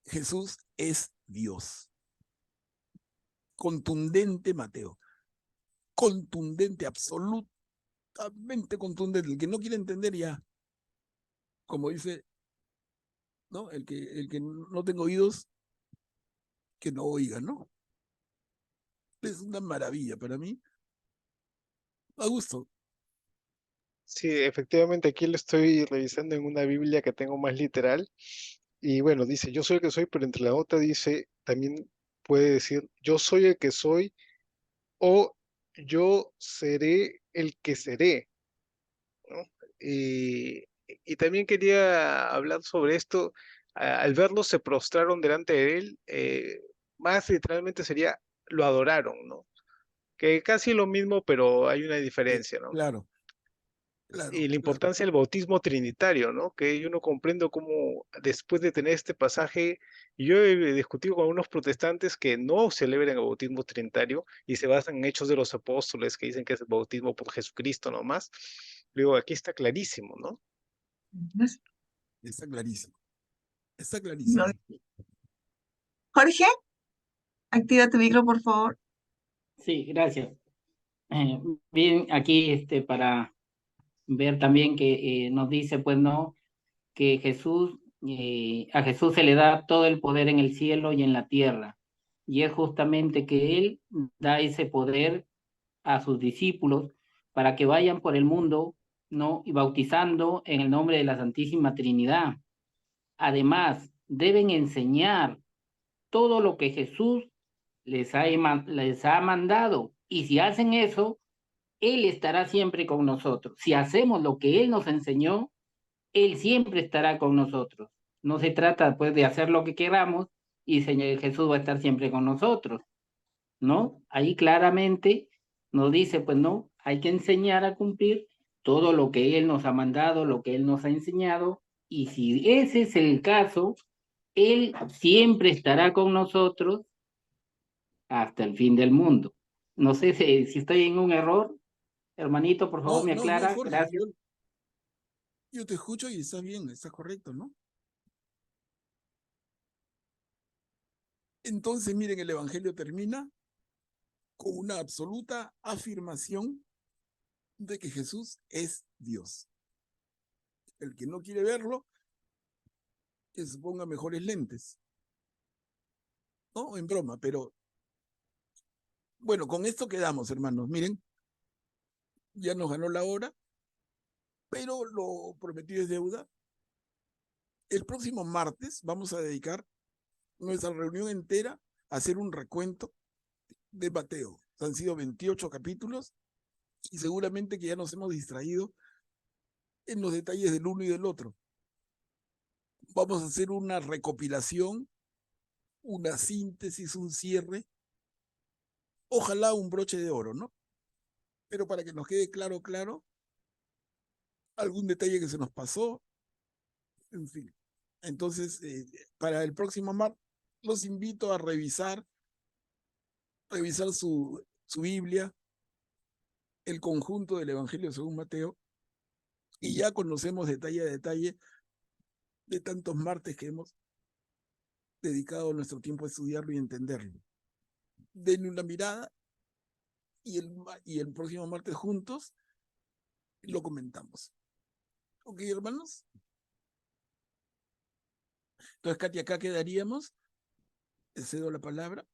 Jesús es Dios. Contundente, Mateo. Contundente, absolutamente contundente. El que no quiere entender ya, como dice, ¿no? El que no tenga oídos, que no oiga, ¿no? Es una maravilla para mí. A gusto. Sí, efectivamente aquí lo estoy revisando en una Biblia que tengo más literal. Y bueno, dice, yo soy el que soy, pero entre la otra dice, también puede decir, yo soy el que soy o yo seré el que seré, ¿no? Y también quería hablar sobre esto. Al verlo se prostraron delante de él, más literalmente sería, lo adoraron, ¿no? Que casi lo mismo, pero hay una diferencia, ¿no? Claro. Claro, y la claro. importancia del bautismo trinitario, ¿no? Que yo no comprendo cómo después de tener este pasaje, yo he discutido con unos protestantes que no celebran el bautismo trinitario y se basan en Hechos de los Apóstoles, que dicen que es el bautismo por Jesucristo nomás. Digo, aquí está clarísimo, ¿no? Está clarísimo. Está No. clarísimo. Jorge, activa tu micro, por favor. Sí, gracias. Bien, aquí para ver también que nos dice, pues, ¿no? Que a Jesús se le da todo el poder en el cielo y en la tierra. Y es justamente que Él da ese poder a sus discípulos para que vayan por el mundo, ¿no? Y bautizando en el nombre de la Santísima Trinidad. Además, deben enseñar todo lo que Jesús les ha mandado. Y si hacen eso, Él estará siempre con nosotros. Si hacemos lo que Él nos enseñó, Él siempre estará con nosotros. No se trata, pues, de hacer lo que queramos y Jesús va a estar siempre con nosotros, ¿no? Ahí claramente nos dice, pues, no, hay que enseñar a cumplir todo lo que Él nos ha mandado, lo que Él nos ha enseñado, y si ese es el caso, Él siempre estará con nosotros hasta el fin del mundo. No sé si estoy en un error, hermanito, por favor, No, me no, no, aclara. Jorge, Gracias. yo te escucho y está bien, está correcto, ¿no? Entonces, miren, el Evangelio termina con una absoluta afirmación de que Jesús es Dios. El que no quiere verlo, que se ponga mejores lentes. No, en broma, pero bueno, con esto quedamos, hermanos. Miren, ya nos ganó la hora, pero lo prometido es deuda. El próximo martes vamos a dedicar nuestra reunión entera a hacer un recuento de Mateo. Han sido 28 capítulos y seguramente que ya nos hemos distraído en los detalles del uno y del otro. Vamos a hacer una recopilación, una síntesis, un cierre, ojalá un broche de oro, ¿no? Pero para que nos quede claro, algún detalle que se nos pasó, en fin. Entonces, para el próximo martes, los invito a revisar su Biblia, el conjunto del Evangelio según Mateo, y ya conocemos detalle a detalle de tantos martes que hemos dedicado nuestro tiempo a estudiarlo y entenderlo. Denle una mirada y el próximo martes juntos lo comentamos. ¿Ok, hermanos? Entonces, Katia, acá quedaríamos. Te cedo la palabra.